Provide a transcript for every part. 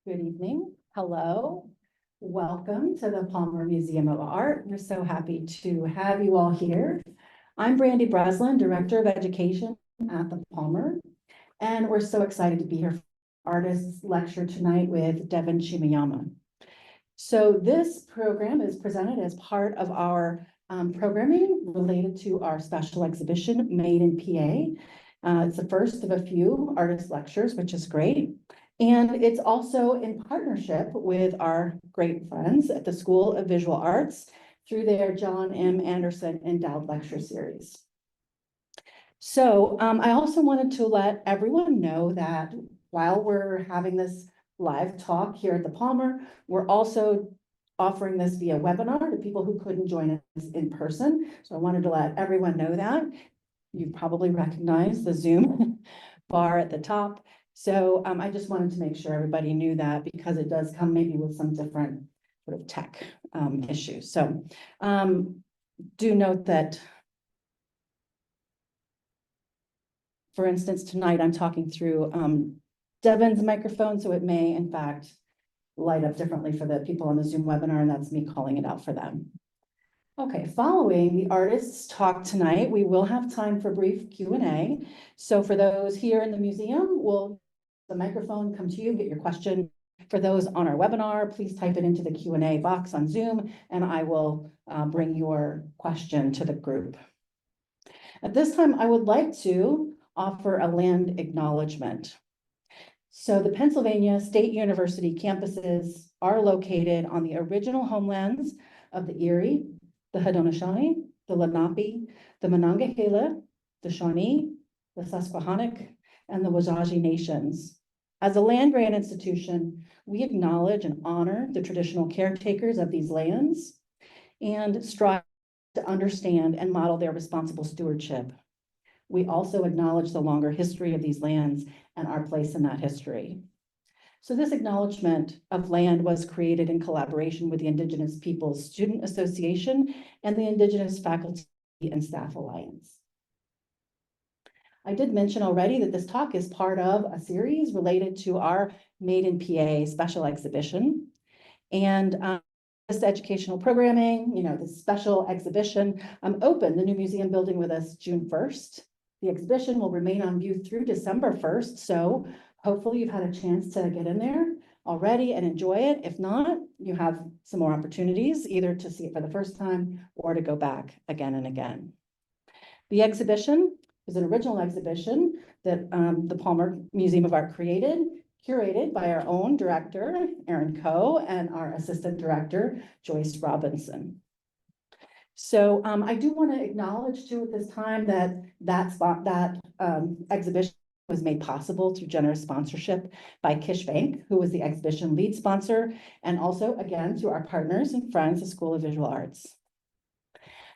Good evening. Hello. Welcome to the Palmer Museum of Art. We're so happy to have you all here. I'm Brandy Breslin, Director of Education at the Palmer, and we're so excited to be here for Artists Lecture tonight with Devan Shimoyama. So this program is presented as part of our programming related to our special exhibition, Made in PA. It's the first of a few artist lectures, which is great. And it's also in partnership with our great friends at the School of Visual Arts through their John M. Anderson Endowed Lecture Series. So I also wanted to let everyone know that while we're having this live talk here at the Palmer, we're also offering this via webinar to people who couldn't join us in person. So I wanted to let everyone know that. You probably recognize the Zoom bar at the top. So I just wanted to make sure everybody knew that, because it does come maybe with some different sort of tech issues. So do note that, for instance, tonight I'm talking through Devan's microphone, so it may in fact light up differently for the people on the Zoom webinar, and that's me calling it out for them. Okay, following the artists' talk tonight, we will have time for brief Q&A. So for those here in the museum, the microphone come to you, get your question. For those on our webinar, please type it into the Q&A box on Zoom, and I will bring your question to the group. At this time, I would like to offer a land acknowledgement. So the Pennsylvania State University campuses are located on the original homelands of the Erie, the Haudenosaunee, the Lenape, the Monongahela, the Shawnee, the Susquehannock, and the Wajaji nations. As a land-grant institution, we acknowledge and honor the traditional caretakers of these lands and strive to understand and model their responsible stewardship. We also acknowledge the longer history of these lands and our place in that history. So this acknowledgement of land was created in collaboration with the Indigenous Peoples Student Association and the Indigenous Faculty and Staff Alliance. I did mention already that this talk is part of a series related to our Made in PA special exhibition. And this educational programming, this special exhibition opened the new museum building with us June 1st. The exhibition will remain on view through December 1st. So hopefully you've had a chance to get in there already and enjoy it. If not, you have some more opportunities either to see it for the first time or to go back again and again. The exhibition is an original exhibition that the Palmer Museum of Art curated by our own director, Erin Coe, and our assistant director, Joyce Robinson. So I do want to acknowledge too at this time that exhibition was made possible through generous sponsorship by Kish Bank, who was the exhibition lead sponsor, and also again to our partners and friends, the School of Visual Arts.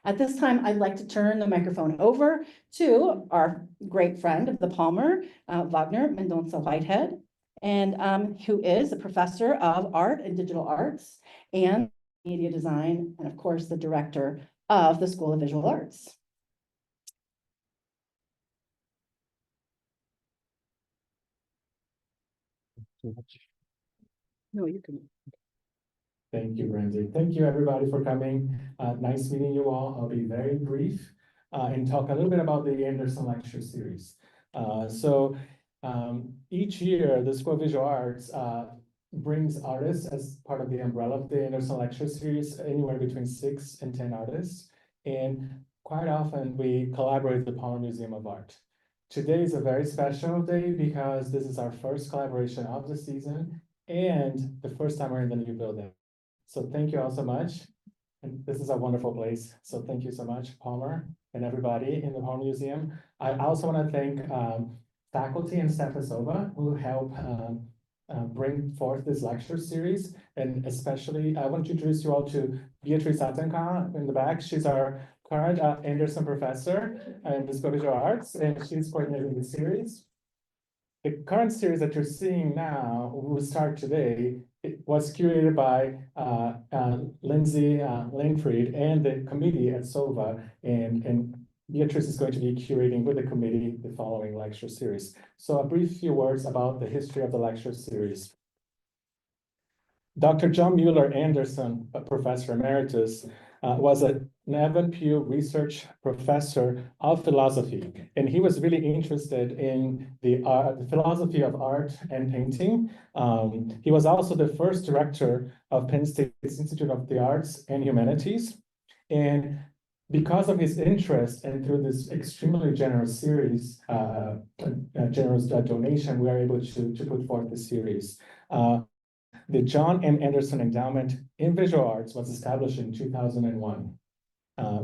At this time, I'd like to turn the microphone over to our great friend of the Palmer, Wagner Mendonça Whitehead, and who is a professor of art and digital arts and media design, and of course, the director of the School of Visual Arts. No, you can. Thank you, Brandy. Thank you, everybody, for coming. Nice meeting you all. I'll be very brief and talk a little bit about the Anderson Lecture Series. Each year, the School of Visual Arts brings artists as part of the umbrella of the Anderson Lecture Series, anywhere between 6 and 10 artists. And quite often, we collaborate with the Palmer Museum of Art. Today is a very special day because this is our first collaboration of the season and the first time we're in the new building. So thank you all so much. And this is a wonderful place. So thank you so much, Palmer, and everybody in the Palmer Museum. I also want to thank faculty and staff at SOVA who help bring forth this lecture series. And especially, I want to introduce you all to Beatrice Atenka in the back. She's our current Anderson professor in the School of Visual Arts, and she's coordinating the series. The current series that you're seeing now, will start today. It was curated by Lindsay Lanfried and the committee at SOVA, and Beatrice is going to be curating with the committee the following lecture series. So a brief few words about the history of the lecture series. Dr. John Mueller Anderson, a professor emeritus, was an Evan Pugh research professor of philosophy, and he was really interested in the philosophy of art and painting. He was also the first director of Penn State's Institute of the Arts and Humanities. And because of his interest and through this extremely generous series, generous donation, we are able to put forth this series. The John M. Anderson Endowment in Visual Arts was established in 2001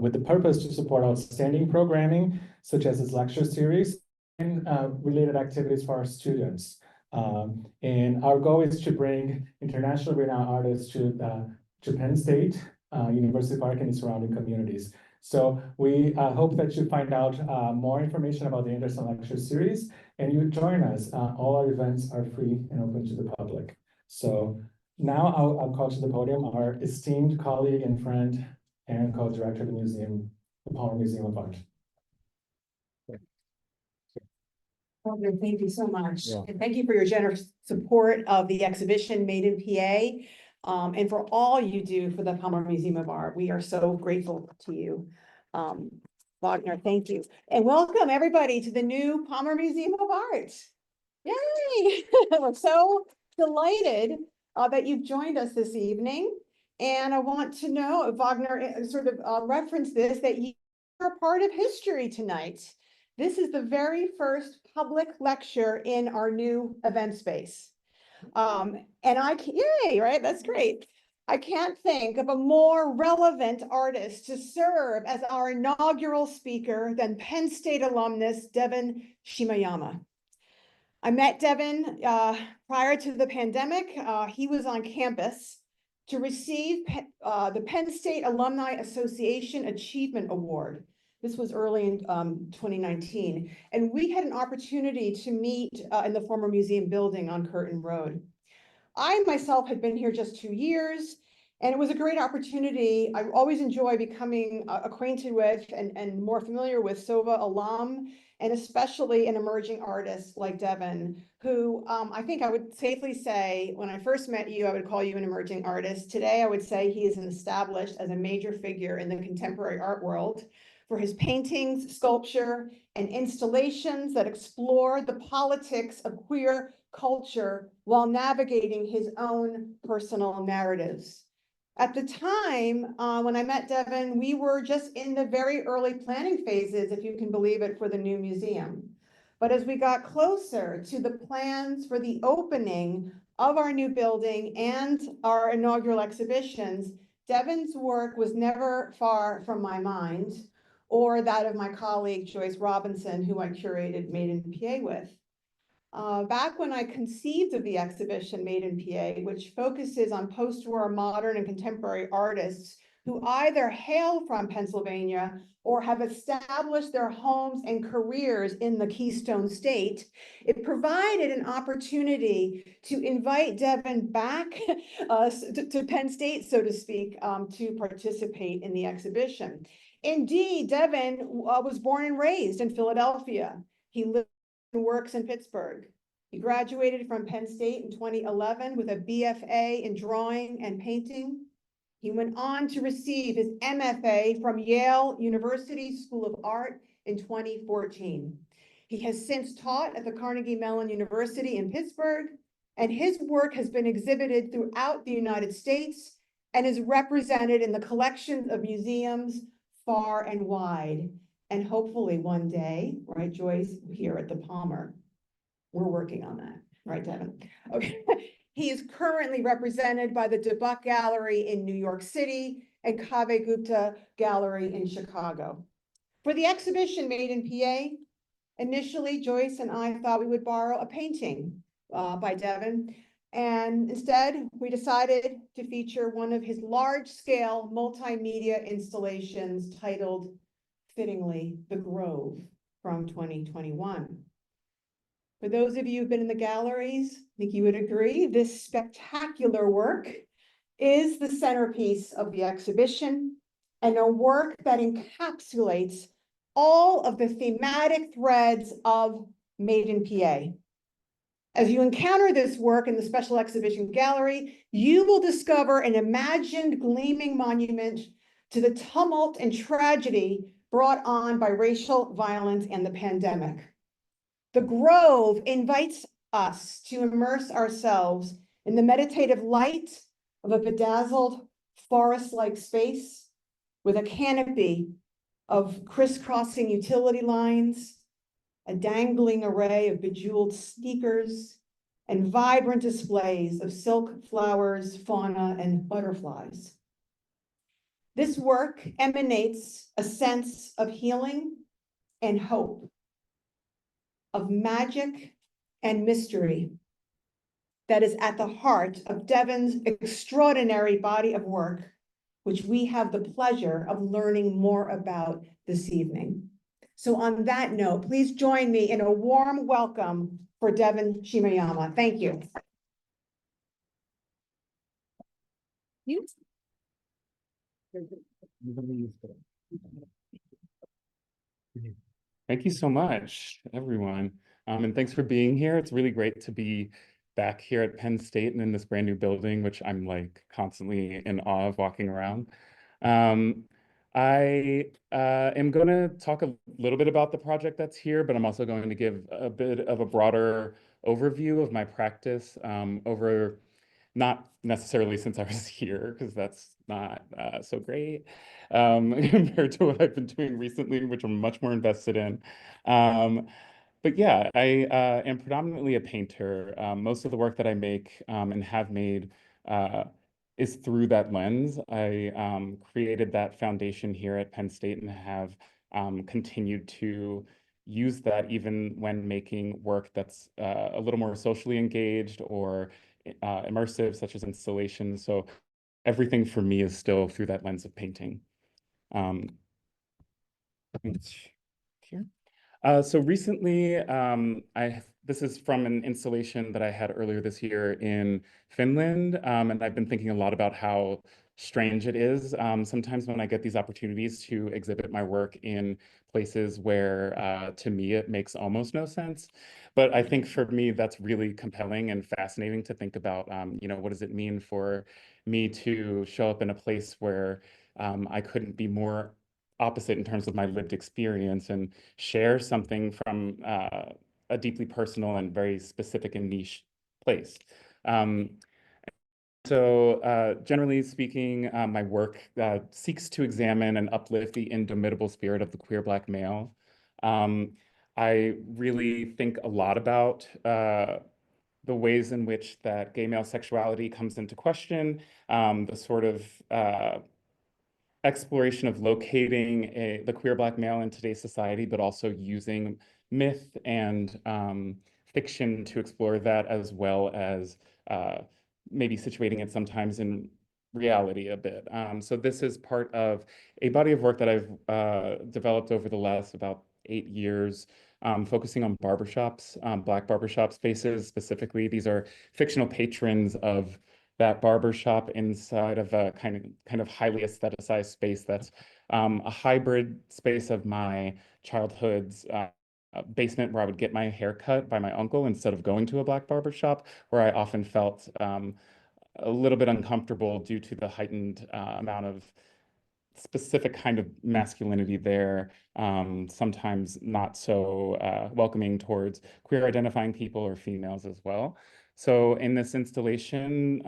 with the purpose to support outstanding programming, such as this lecture series and related activities for our students. And our goal is to bring internationally renowned artists to Penn State, University Park, and the surrounding communities. So we hope that you find out more information about the Anderson Lecture Series, and you join us. All our events are free and open to the public. So now I'll call to the podium our esteemed colleague and friend and co-director of the museum, the Palmer Museum of Art. Okay, thank you so much. Yeah. And thank you for your generous support of the exhibition Made in PA, and for all you do for the Palmer Museum of Art. We are so grateful to you. Wagner, thank you. And welcome everybody to the new Palmer Museum of Art. Yay! We're so delighted that you've joined us this evening. And I want to know, Wagner sort of referenced this, that you are part of history tonight. This is the very first public lecture in our new event space. And yay, right? That's great. I can't think of a more relevant artist to serve as our inaugural speaker than Penn State alumnus Devan Shimoyama. I met Devan prior to the pandemic. He was on campus to receive the Penn State Alumni Association Achievement Award. This was early in 2019, and we had an opportunity to meet in the former museum building on Curtin Road. I myself had been here just 2 years, and it was a great opportunity. I always enjoy becoming acquainted with and more familiar with SOVA alum, and especially an emerging artist like Devan, who I think I would safely say, when I first met you, I would call you an emerging artist. Today, I would say he is established as a major figure in the contemporary art world for his paintings, sculpture, and installations that explore the politics of queer culture while navigating his own personal narratives. At the time, when I met Devan, we were just in the very early planning phases, if you can believe it, for the new museum. But as we got closer to the plans for the opening of our new building and our inaugural exhibitions, Devan's work was never far from my mind, or that of my colleague, Joyce Robinson, who I curated Made in PA with. Back when I conceived of the exhibition Made in PA, which focuses on post-war modern and contemporary artists who either hail from Pennsylvania or have established their homes and careers in the Keystone State, it provided an opportunity to invite Devan back to Penn State, so to speak, to participate in the exhibition. Indeed, Devan was born and raised in Philadelphia. He lived and works in Pittsburgh. He graduated from Penn State in 2011 with a BFA in drawing and painting. He went on to receive his MFA from Yale University School of Art in 2014. He has since taught at the Carnegie Mellon University in Pittsburgh, and his work has been exhibited throughout the United States and is represented in the collections of museums far and wide. And hopefully one day, right, Joyce, here at the Palmer, we're working on that, right, Devan? Okay. He is currently represented by the DeBuck Gallery in New York City and Kaveh Gupta Gallery in Chicago. For the exhibition Made in PA, initially Joyce and I thought we would borrow a painting by Devan, and instead we decided to feature one of his large-scale multimedia installations titled, fittingly, The Grove from 2021. For those of you who've been in the galleries, I think you would agree, this spectacular work is the centerpiece of the exhibition, and a work that encapsulates all of the thematic threads of Made in PA. As you encounter this work in the special exhibition gallery, you will discover an imagined gleaming monument to the tumult and tragedy brought on by racial violence and the pandemic. The Grove invites us to immerse ourselves in the meditative light of a bedazzled forest-like space with a canopy of crisscrossing utility lines, a dangling array of bejeweled sneakers, and vibrant displays of silk, flowers, fauna, and butterflies. This work emanates a sense of healing and hope, of magic and mystery that is at the heart of Devan's extraordinary body of work, which we have the pleasure of learning more about this evening. So on that note, please join me in a warm welcome for Devan Shimoyama. Thank you. Thank you so much, everyone. And thanks for being here. It's really great to be back here at Penn State and in this brand new building, which I'm like constantly in awe of walking around. I am going to talk a little bit about the project that's here, but I'm also going to give a bit of a broader overview of my practice over not necessarily since I was here, because that's not so great compared to what I've been doing recently, which I'm much more invested in. But yeah, I am predominantly a painter. Most of the work that I make and have made is through that lens. I created that foundation here at Penn State and have continued to use that even when making work that's a little more socially engaged or immersive, such as installations. So everything for me is still through that lens of painting. Here. So recently, this is from an installation that I had earlier this year in Finland, and I've been thinking a lot about how strange it is sometimes when I get these opportunities to exhibit my work in places where, to me, it makes almost no sense. But I think for me, that's really compelling and fascinating to think about, what does it mean for me to show up in a place where I couldn't be more opposite in terms of my lived experience and share something from a deeply personal and very specific and niche place. Generally speaking, my work seeks to examine and uplift the indomitable spirit of the queer Black male. I really think a lot about the ways in which that gay male sexuality comes into question, the sort of exploration of locating the queer Black male in today's society, but also using myth and fiction to explore that, as well as maybe situating it sometimes in reality a bit. So this is part of a body of work that I've developed over the last about 8 years, focusing on barbershops, Black barbershop spaces specifically. These are fictional patrons of that barbershop inside of a kind of highly aestheticized space that's a hybrid space of my childhood's basement, where I would get my hair cut by my uncle instead of going to a Black barbershop, where I often felt a little bit uncomfortable due to the heightened amount of specific kind of masculinity there, sometimes not so welcoming towards queer identifying people or females as well. So in this installation,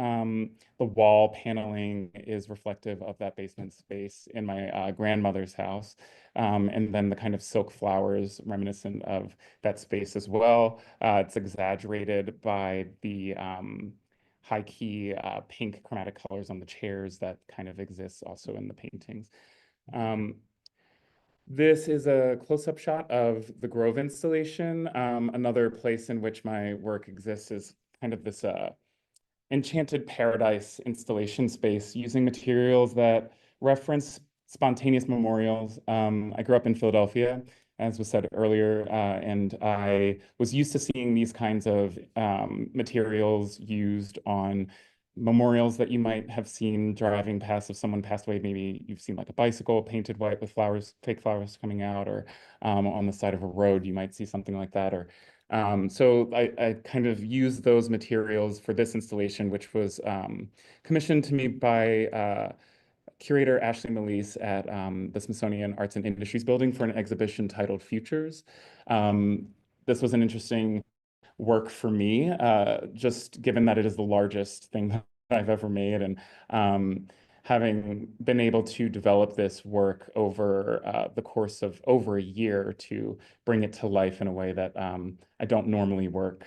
the wall paneling is reflective of that basement space in my grandmother's house. And then the kind of silk flowers reminiscent of that space as well. It's exaggerated by the high key pink chromatic colors on the chairs that kind of exists also in the paintings. This is a close-up shot of the Grove installation. Another place in which my work exists is kind of this enchanted paradise installation space using materials that reference spontaneous memorials. I grew up in Philadelphia, as was said earlier, and I was used to seeing these kinds of materials used on memorials that you might have seen driving past if someone passed away. Maybe you've seen like a bicycle painted white with flowers, fake flowers coming out, or on the side of a road, you might see something like that, or So I kind of used those materials for this installation, which was commissioned to me by curator Ashley Melise at the Smithsonian Arts and Industries Building for an exhibition titled Futures. This was an interesting work for me, just given that it is the largest thing that I've ever made, and having been able to develop this work over the course of over a year to bring it to life in a way that I don't normally work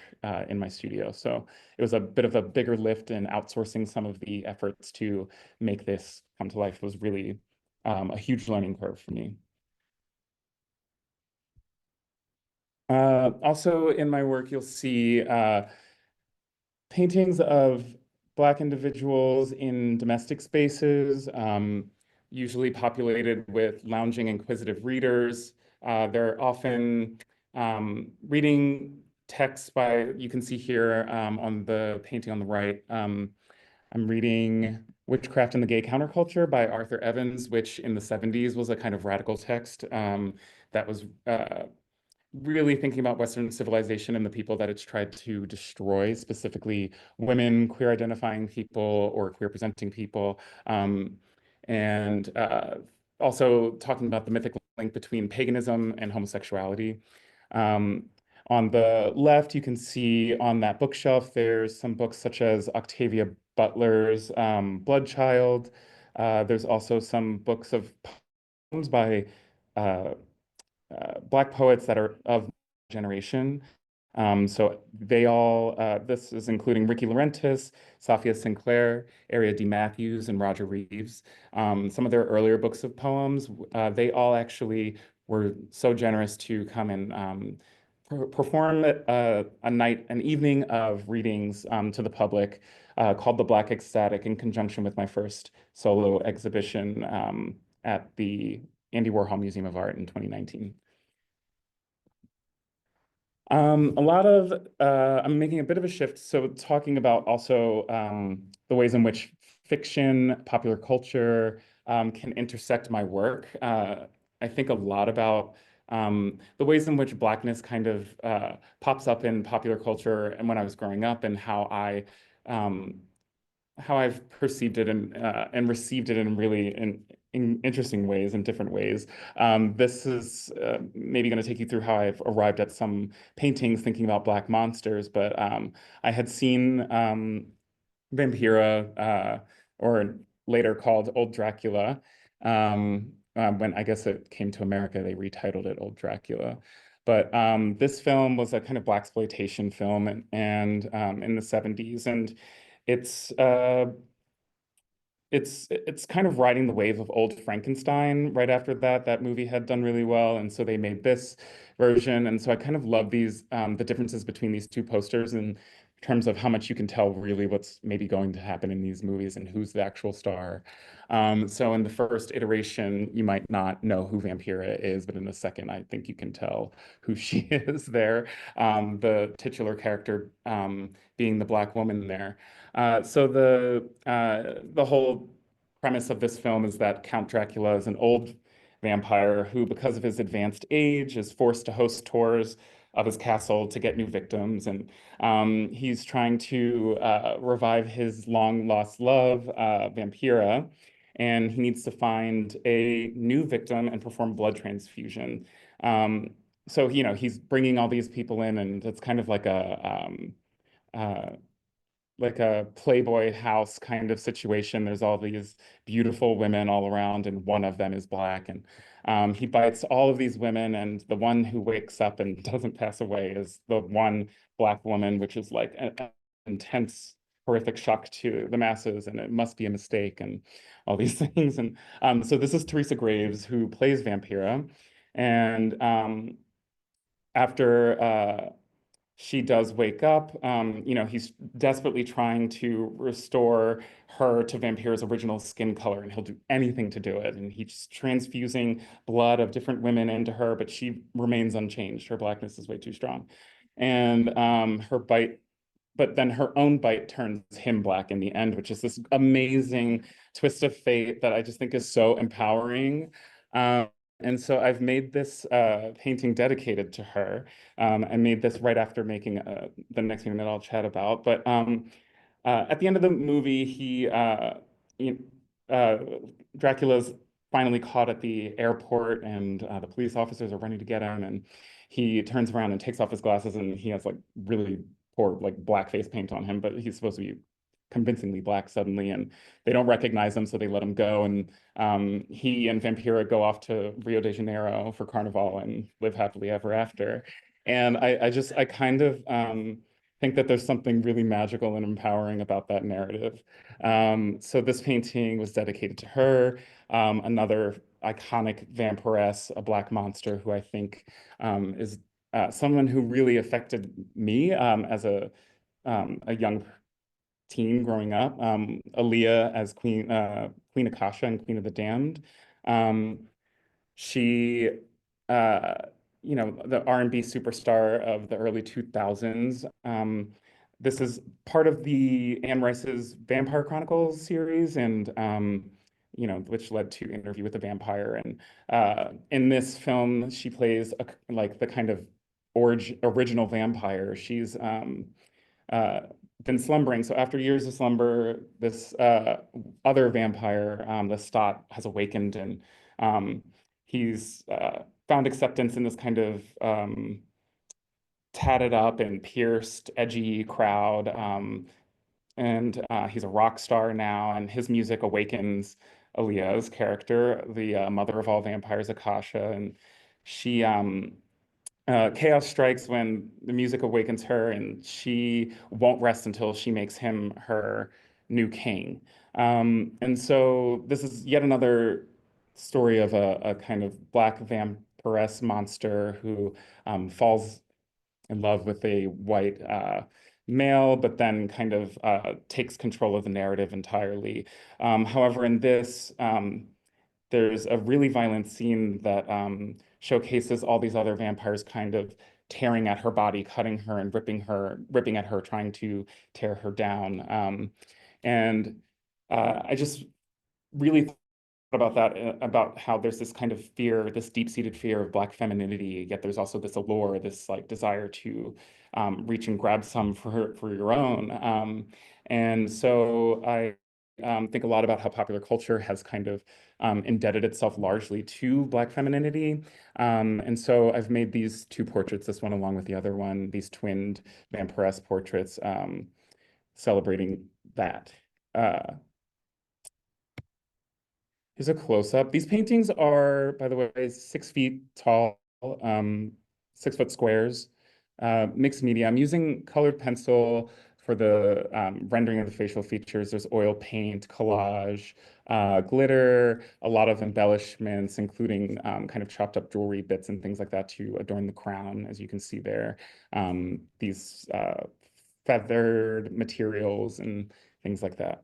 in my studio. So it was a bit of a bigger lift, and outsourcing some of the efforts to make this come to life was really a huge learning curve for me. Also in my work, you'll see paintings of Black individuals in domestic spaces, usually populated with lounging, inquisitive readers. They're often reading texts by, you can see here on the painting on the right, I'm reading Witchcraft and the Gay Counterculture by Arthur Evans, which in the 70s was a kind of radical text that was really thinking about Western civilization and the people that it's tried to destroy, specifically women, queer identifying people, or queer presenting people. And also talking about the mythic link between paganism and homosexuality. On the left, you can see on that bookshelf, there's some books such as Octavia Butler's Bloodchild. There's also some books of poems by Black poets that are of generation. So they all, this is including Ricky Laurentis, Safia Sinclair, Aria D. Matthews, and Roger Reeves. Some of their earlier books of poems, they all actually were so generous to come and perform an evening of readings to the public called The Black Ecstatic, in conjunction with my first solo exhibition at the Andy Warhol Museum of Art in 2019. I'm making a bit of a shift. So talking about also the ways in which fiction, popular culture can intersect my work. I think a lot about the ways in which Blackness kind of pops up in popular culture and when I was growing up, and how I've perceived it and received it in really in interesting ways, in different ways. This is maybe going to take you through how I've arrived at some paintings thinking about Black monsters, but I had seen Vampira, or later called Old Dracula. When I guess it came to America, they retitled it Old Dracula. But this film was a kind of blaxploitation film, and in the 70s, and it's it's kind of riding the wave of Old Frankenstein. Right after that, that movie had done really well, and so they made this version. And so I kind of love these the differences between these two posters in terms of how much you can tell really what's maybe going to happen in these movies and who's the actual star. So in the first iteration, you might not know who Vampira is, but in the second, I think you can tell who she is there. The titular character being the Black woman there. So the whole premise of this film is that Count Dracula is an old vampire who, because of his advanced age, is forced to host tours of his castle to get new victims. And he's trying to revive his long-lost love, Vampira, and he needs to find a new victim and perform blood transfusion. So, you know, he's bringing all these people in, and it's kind of like a Playboy house kind of situation. There's all these beautiful women all around, and one of them is Black. And he bites all of these women, and the one who wakes up and doesn't pass away is the one Black woman, which is like an intense, horrific shock to the masses, and it must be a mistake, and all these things. And so this is Teresa Graves, who plays Vampira. And after she does wake up, you know, he's desperately trying to restore her to Vampira's original skin color, and he'll do anything to do it. And he's transfusing blood of different women into her, but she remains unchanged. Her Blackness is way too strong. And but then her own bite turns him Black in the end, which is this amazing twist of fate that I just think is so empowering. And so I've made this painting dedicated to her. I made this right after making the next thing that I'll chat about. But at the end of the movie, uh, Dracula's finally caught at the airport, and the police officers are running to get him. And he turns around and takes off his glasses, and he has like really poor like black face paint on him, but he's supposed to be convincingly black suddenly, and they don't recognize him, so they let him go. And he and Vampira go off to Rio de Janeiro for Carnival and live happily ever after. And I kind of think that there's something really magical and empowering about that narrative. So this painting was dedicated to her, another iconic vampiress, a black monster who I think is someone who really affected me as a young teen growing up. Aaliyah as Queen Akasha and Queen of the Damned. She, uh, the R&B superstar of the early 2000s. This is part of the Anne Rice's Vampire Chronicles series, and which led to Interview with the Vampire. And in this film, she plays like the kind of original vampire. She's been slumbering. So after years of slumber, this other vampire, Lestat, has awakened, and he's found acceptance in this kind of tatted up and pierced, edgy crowd. And he's a rock star now, and his music awakens Aaliyah's character, the mother of all vampires, Akasha. And she chaos strikes when the music awakens her, and she won't rest until she makes him her new king. And so this is yet another story of a kind of black vampiress monster who falls in love with a white male, but then kind of takes control of the narrative entirely. However, in this, there's a really violent scene that showcases all these other vampires kind of tearing at her body, cutting her and ripping at her, trying to tear her down. And I just really thought about that, about how there's this kind of fear, this deep-seated fear of Black femininity, yet there's also this allure, this like desire to reach and grab some for your own. And so I think a lot about how popular culture has kind of indebted itself largely to Black femininity. And so I've made these two portraits, this one along with the other one, these twinned vampiress portraits celebrating that. Here's a close-up. These paintings are, by the way, 6 feet tall, 6-foot squares, mixed media. I'm using colored pencil for the rendering of the facial features. There's oil paint, collage, glitter, a lot of embellishments, including kind of chopped up jewelry bits and things like that to adorn the crown, as you can see there. These feathered materials and things like that.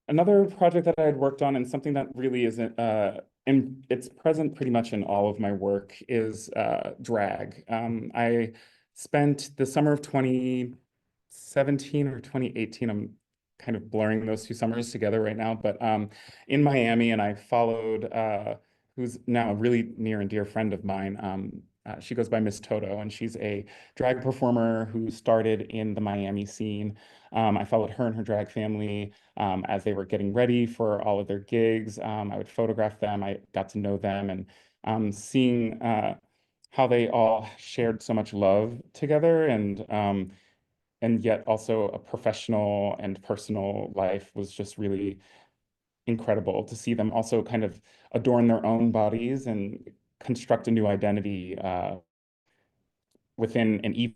Another project that I had worked on, and something that really isn't, and it's present pretty much in all of my work, is drag. I spent the summer of 2017 or 2018, I'm kind of blurring those two summers together right now, but in Miami, and I followed who's now a really near and dear friend of mine. She goes by Miss Toto, and she's a drag performer who started in the Miami scene. I followed her and her drag family as they were getting ready for all of their gigs. I would photograph them. I got to know them, and seeing how they all shared so much love together, and yet also a professional and personal life was just really incredible to see them also kind of adorn their own bodies and construct a new identity within an evening,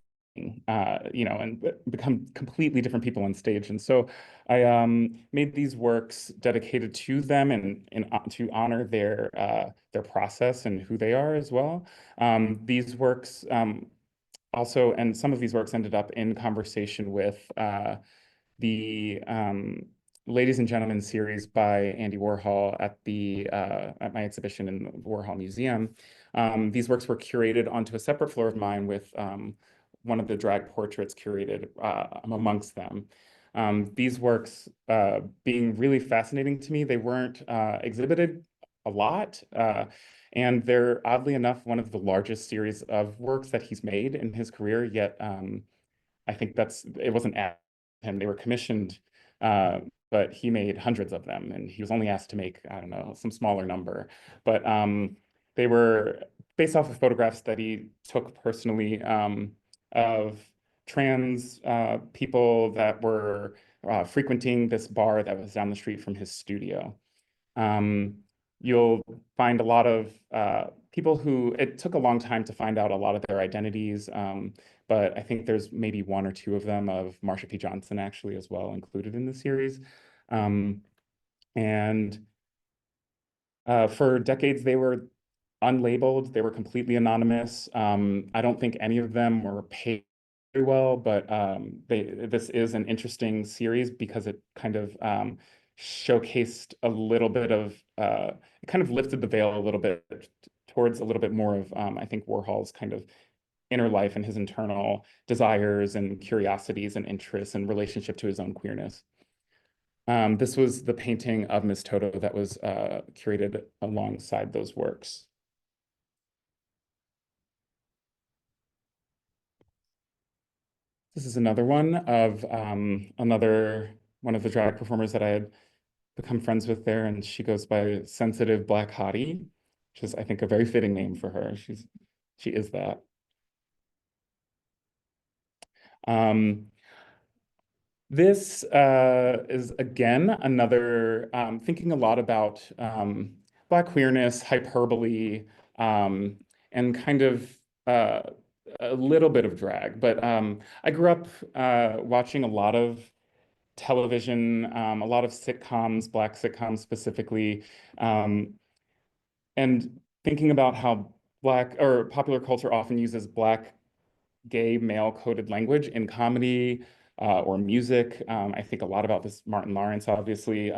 and become completely different people on stage. And so I made these works dedicated to them, and to honor their process and who they are as well. These works also, and some of these works ended up in conversation with the Ladies and Gentlemen series by Andy Warhol at my exhibition in the Warhol Museum. These works were curated onto a separate floor of mine with one of the drag portraits curated amongst them. These works being really fascinating to me, they weren't exhibited a lot, and they're oddly enough one of the largest series of works that he's made in his career, yet I think it wasn't at him, they were commissioned, but he made hundreds of them, and he was only asked to make, I don't know, some smaller number. But they were based off of photographs that he took personally of trans people that were frequenting this bar that was down the street from his studio. You'll find a lot of people who, it took a long time to find out a lot of their identities, but I think there's maybe one or two of them of Marsha P. Johnson actually as well included in the series. And for decades, they were unlabeled, they were completely anonymous. I don't think any of them were paid very well, but this is an interesting series because it kind of showcased a little bit of, it kind of lifted the veil a little bit towards a little bit more of, I think, Warhol's kind of inner life and his internal desires and curiosities and interests and relationship to his own queerness. This was the painting of Miss Toto that was curated alongside those works. This is another one of another one of the drag performers that I had become friends with there, and she goes by Sensitive Black Hottie, which is, I think, a very fitting name for her. She is that. This is, again, another, thinking a lot about Black queerness, hyperbole, and kind of a little bit of drag. But I grew up watching a lot of television, a lot of sitcoms, Black sitcoms specifically, and thinking about how Black or popular culture often uses Black gay male-coded language in comedy or music. I think a lot about this, Martin Lawrence, obviously,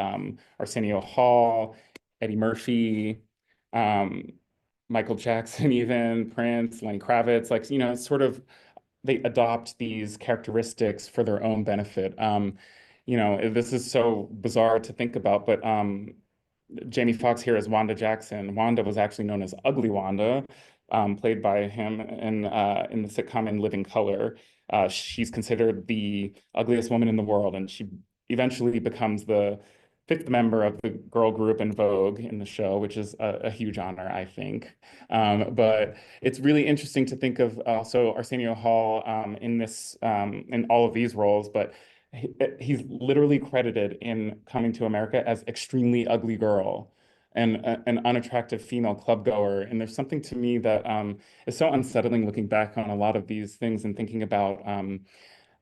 Arsenio Hall, Eddie Murphy, Michael Jackson, even Prince, Lenny Kravitz, like, you know, sort of they adopt these characteristics for their own benefit. You know, this is so bizarre to think about, but Jamie Foxx here as Wanda Jackson. Wanda was actually known as Ugly Wanda, played by him in the sitcom In Living Color. She's considered the ugliest woman in the world, and she eventually becomes the 5th member of the girl group in Vogue in the show, which is a huge honor, I think. But it's really interesting to think of also Arsenio Hall in this, in all of these roles, but he's literally credited in Coming to America as extremely ugly girl and an unattractive female club goer. And there's something to me that is so unsettling looking back on a lot of these things and thinking about,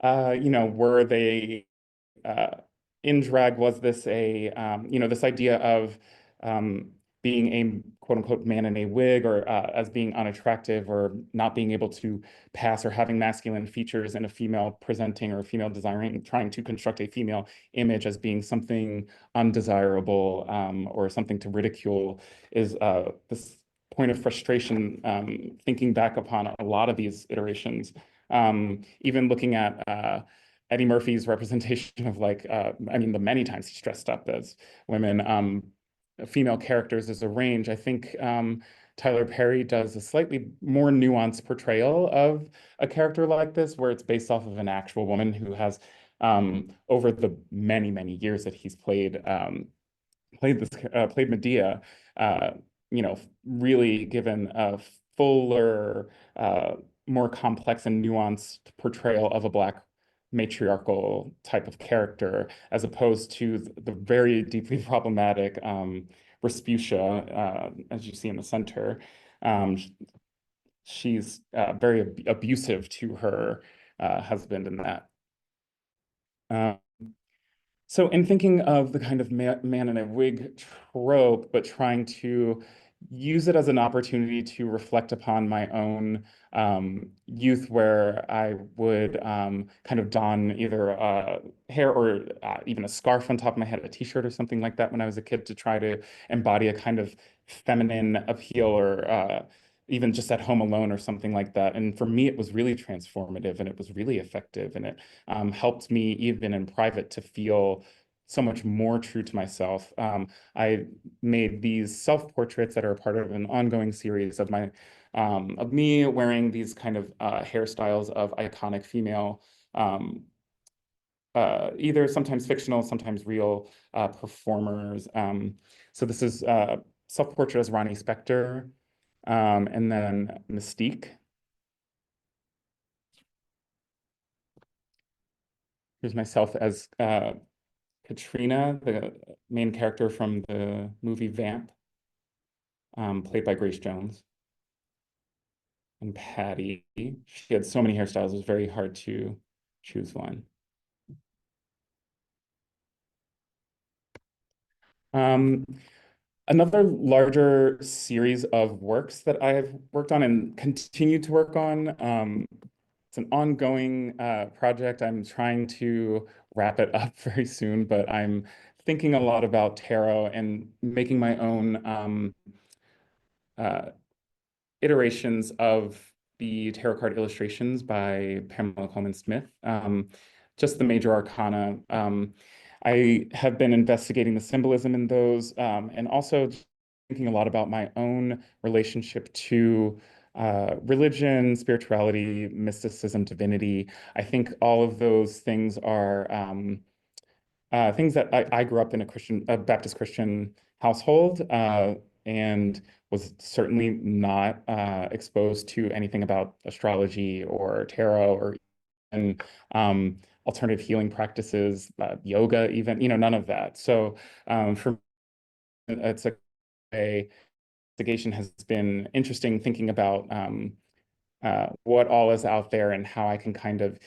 you know, were they in drag, was this a, you know, this idea of being a quote unquote man in a wig or as being unattractive or not being able to pass or having masculine features in a female presenting or female desiring, trying to construct a female image as being something undesirable or something to ridicule is this point of frustration thinking back upon a lot of these iterations. Even looking at Eddie Murphy's representation of like, I mean, the many times he's dressed up as women, female characters as a range. I think Tyler Perry does a slightly more nuanced portrayal of a character like this, where it's based off of an actual woman who has, over the many, many years that he's played Medea, you know, really given a fuller, more complex and nuanced portrayal of a Black matriarchal type of character, as opposed to the very deeply problematic Respucia, as you see in the center. She's very abusive to her husband in that. So in thinking of the kind of man in a wig trope, but trying to use it as an opportunity to reflect upon my own youth, where I would kind of don either hair or even a scarf on top of my head, a t-shirt or something like that when I was a kid, to try to embody a kind of feminine appeal or even just at home alone or something like that. And for me, it was really transformative and it was really effective. And it helped me even in private to feel so much more true to myself. I made these self-portraits that are a part of an ongoing series of me wearing these kind of hairstyles of iconic female, either sometimes fictional, sometimes real performers. So this is self-portrait as Ronnie Spector, and then Mystique. Here's myself as Katrina, the main character from the movie Vamp, played by Grace Jones. And Patty, she had so many hairstyles, it was very hard to choose one. Another larger series of works that I've worked on and continue to work on, it's an ongoing project. I'm trying to wrap it up very soon, but I'm thinking a lot about tarot and making my own iterations of the tarot card illustrations by Pamela Coleman Smith, just the major arcana. I have been investigating the symbolism in those, and also thinking a lot about my own relationship to religion, spirituality, mysticism, divinity. I think all of those things are things that I grew up in a Baptist Christian household, and was certainly not exposed to anything about astrology or tarot or even alternative healing practices, yoga, even, none of that. So for me, it's a investigation has been interesting thinking about what all is out there and how I can kind of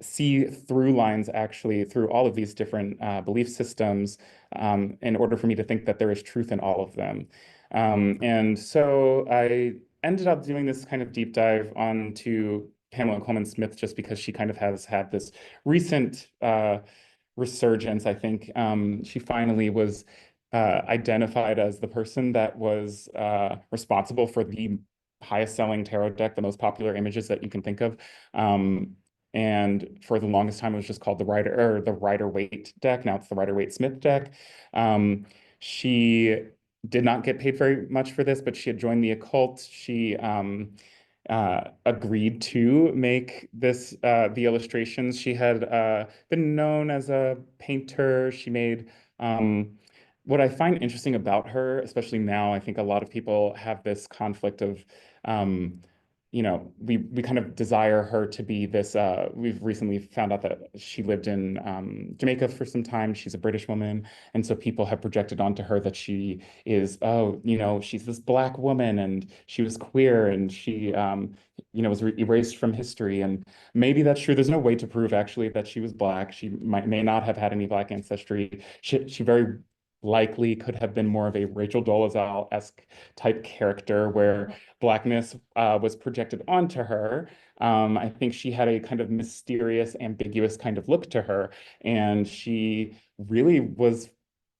see through lines actually through all of these different belief systems in order for me to think that there is truth in all of them. And so I ended up doing this kind of deep dive onto Pamela Coleman Smith just because she kind of has had this recent resurgence. I think she finally was identified as the person that was responsible for the highest selling tarot deck, the most popular images that you can think of. And for the longest time, it was just called the Rider-Waite deck. Now it's the Rider-Waite-Smith deck. She did not get paid very much for this, but she had joined the occult. She agreed to make this the illustrations. She had been known as a painter. She made what I find interesting about her, especially now, I think a lot of people have this conflict of we kind of desire her to be this. We've recently found out that she lived in Jamaica for some time. She's a British woman, and so people have projected onto her that she is, she's this Black woman, and she was queer, and she, was erased from history. And maybe that's true. There's no way to prove actually that she was Black. She may not have had any Black ancestry. She very likely could have been more of a Rachel Dolezal-esque type character where Blackness was projected onto her. I think she had a kind of mysterious, ambiguous kind of look to her, and she really was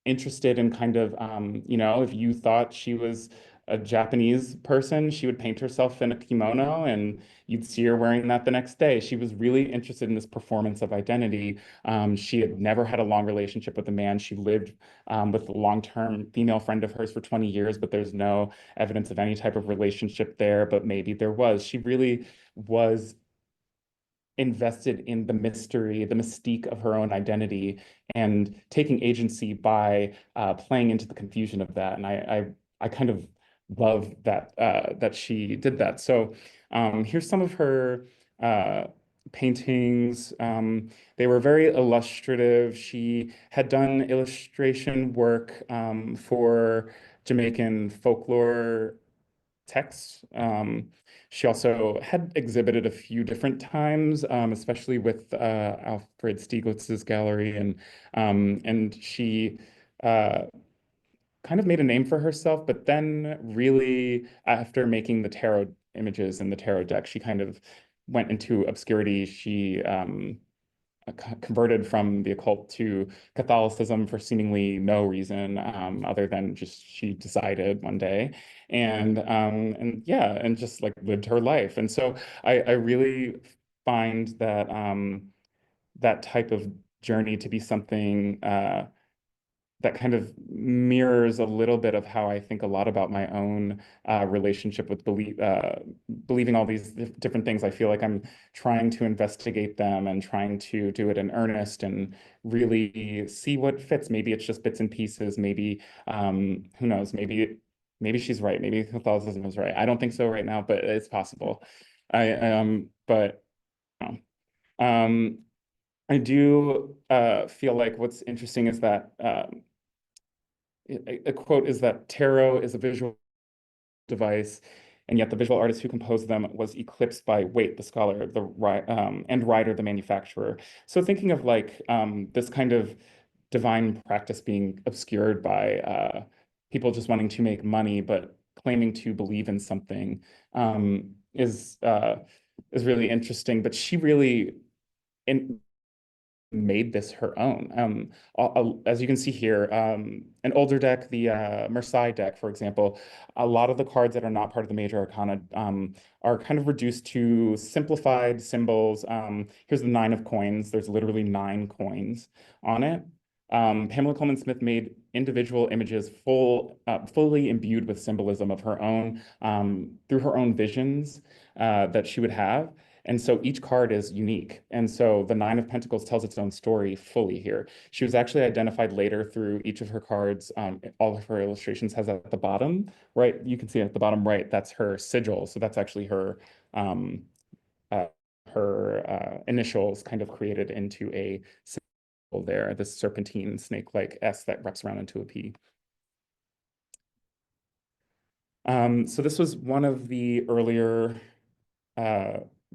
interested in kind of, if you thought she was a Japanese person, she would paint herself in a kimono and you'd see her wearing that the next day. She was really interested in this performance of identity. She had never had a long relationship with a man. She lived with a long-term female friend of hers for 20 years, but there's no evidence of any type of relationship there, but maybe there was. She really was invested in the mystery, the mystique of her own identity, and taking agency by playing into the confusion of that. And I kind of love that that she did that. So here's some of her paintings. They were very illustrative. She had done illustration work for Jamaican folklore texts. She also had exhibited a few different times, especially with Alfred Stieglitz's gallery, and she kind of made a name for herself. But then, really, after making the tarot images and the tarot deck, she kind of went into obscurity. She converted from the occult to Catholicism for seemingly no reason other than just she decided one day, and yeah, and just like lived her life. And so I really find that that type of journey to be something that kind of mirrors a little bit of how I think a lot about my own relationship with believing all these different things. I feel like I'm trying to investigate them and trying to do it in earnest and really see what fits. Maybe it's just bits and pieces. Maybe, who knows, maybe she's right. Maybe Catholicism is right. I don't think so right now, but it's possible. But um, I do feel like what's interesting is that a quote is that tarot is a visual device, and yet the visual artist who composed them was eclipsed by Waite, the scholar, and Ryder, the manufacturer. So thinking of like this kind of divine practice being obscured by people just wanting to make money, but claiming to believe in something is really interesting. But she really made this her own. As you can see here, an older deck, the Marseille deck, for example, a lot of the cards that are not part of the major arcana are kind of reduced to simplified symbols. Here's the 9 of coins. There's literally 9 coins on it. Pamela Coleman Smith made individual images fully imbued with symbolism of her own, through her own visions that she would have. And so each card is unique. And so the 9 of Pentacles tells its own story fully here. She was actually identified later through each of her cards. All of her illustrations has at the bottom, right? You can see at the bottom right, that's her sigil. So that's actually her initials kind of created into a symbol there, this serpentine snake-like S that wraps around into a P. So this was one of the earlier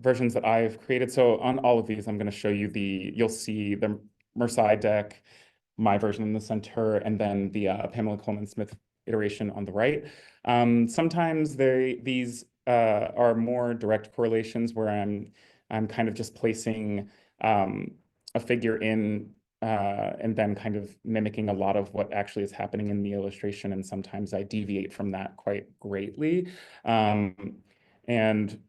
versions that I've created. So on all of these, I'm going to show you you'll see the Marseille deck, my version in the center, and then the Pamela Coleman Smith iteration on the right. Sometimes these are more direct correlations where I'm kind of just placing a figure in and then kind of mimicking a lot of what actually is happening in the illustration. And sometimes I deviate from that quite greatly. And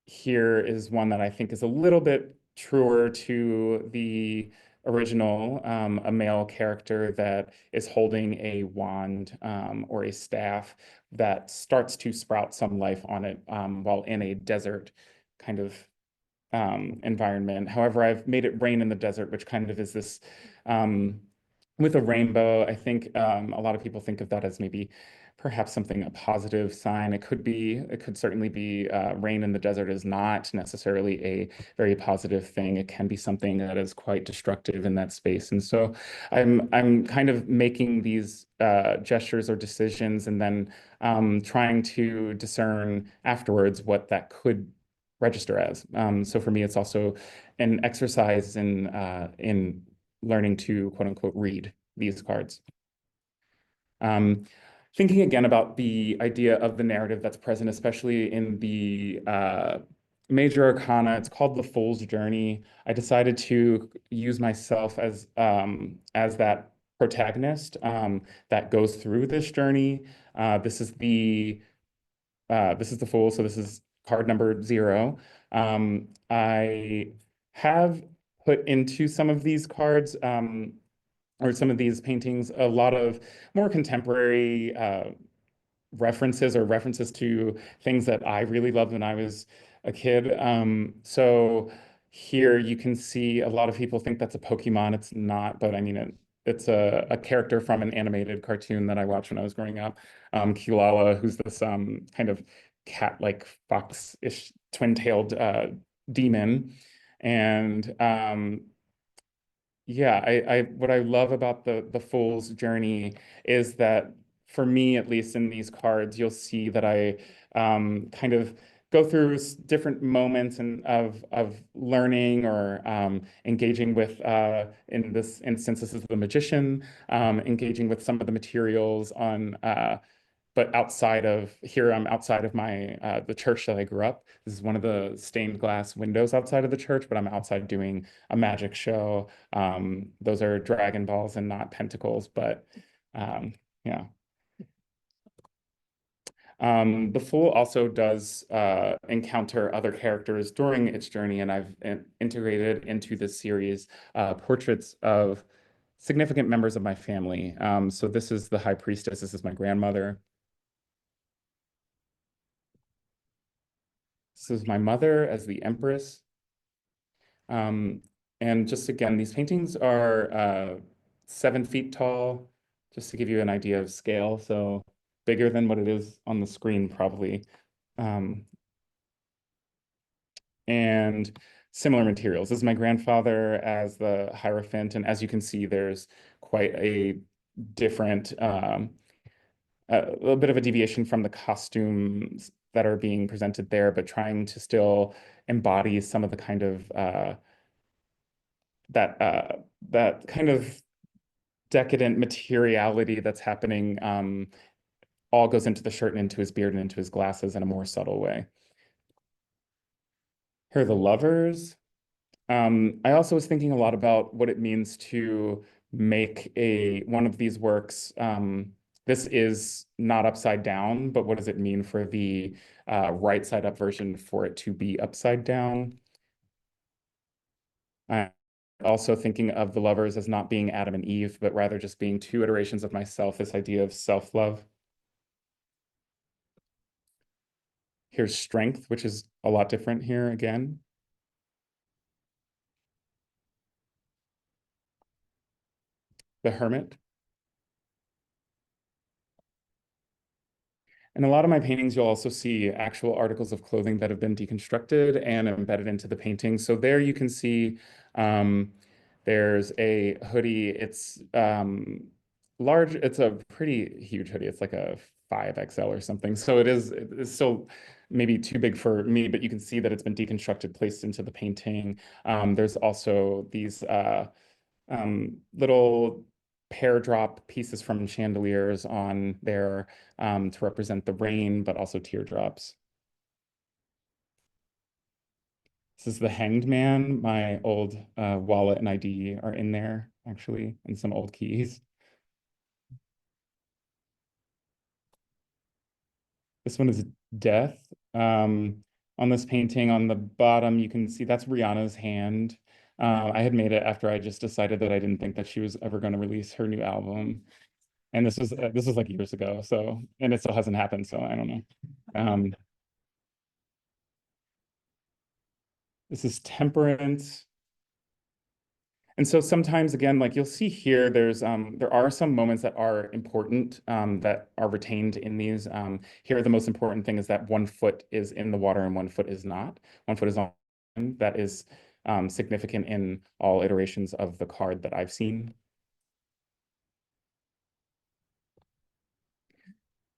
here is one that I think is a little bit truer to the original, a male character that is holding a wand or a staff that starts to sprout some life on it while in a desert kind of environment. However, I've made it rain in the desert, which kind of is this with a rainbow. I think a lot of people think of that as maybe perhaps something, a positive sign. It could certainly be rain in the desert is not necessarily a very positive thing. It can be something that is quite destructive in that space. And so I'm kind of making these gestures or decisions and then trying to discern afterwards what that could register as. So for me, it's also an exercise in learning to quote unquote read these cards. Thinking again about the idea of the narrative that's present, especially in the major arcana, it's called the Fool's Journey. I decided to use myself as that protagonist that goes through this journey. This is the Fool, so this is card number 0. I have put into some of these cards or some of these paintings a lot of more contemporary references to things that I really loved when I was a kid. So here you can see a lot of people think that's a Pokemon. It's not, but I mean, it's a character from an animated cartoon that I watched when I was growing up. Kilala, who's this kind of cat-like fox-ish twin-tailed demon. And yeah, what I love about the Fool's Journey is that for me, at least in these cards, you'll see that I kind of go through different moments of learning or engaging with, in this instance, this is the magician, engaging with some of the materials on but outside of here, I'm outside of my the church that I grew up. This is one of the stained glass windows outside of the church, but I'm outside doing a magic show. Those are Dragon Balls and not pentacles, but yeah. The Fool also does encounter other characters during its journey, and I've integrated into this series portraits of significant members of my family. So this is the High Priestess. This is my grandmother. This is my mother as the Empress. And just again, these paintings are 7 feet tall, just to give you an idea of scale. So bigger than what it is on the screen, probably. And similar materials. This is my grandfather as the Hierophant. And as you can see, there's quite a different, a little bit of a deviation from the costumes that are being presented there, but trying to still embody some of the kind of that kind of decadent materiality that's happening. All goes into the shirt and into his beard and into his glasses in a more subtle way. Here are the lovers. I also was thinking a lot about what it means to make one of these works. This is not upside down, but what does it mean for the right side up version for it to be upside down? Also thinking of the lovers as not being Adam and Eve, but rather just being 2 iterations of myself, this idea of self-love. Here's strength, which is a lot different here again. The Hermit. In a lot of my paintings, you'll also see actual articles of clothing that have been deconstructed and embedded into the painting. So there you can see there's a hoodie. It's large. It's a pretty huge hoodie. It's like a 5XL or something. So it's still maybe too big for me, but you can see that it's been deconstructed, placed into the painting. There's also these little pear drop pieces from chandeliers on there to represent the rain, but also teardrops. This is the Hanged Man. My old wallet and ID are in there, actually, and some old keys. This one is Death. On this painting on the bottom, you can see that's Rihanna's hand. I had made it after I just decided that I didn't think that she was ever going to release her new album. And this was like years ago, so, and it still hasn't happened, so I don't know. This is Temperance. And so sometimes, again, like you'll see here, there are some moments that are important that are retained in these. Here, the most important thing is that 1 foot is in the water and 1 foot is not. 1 foot is on. That is significant in all iterations of the card that I've seen.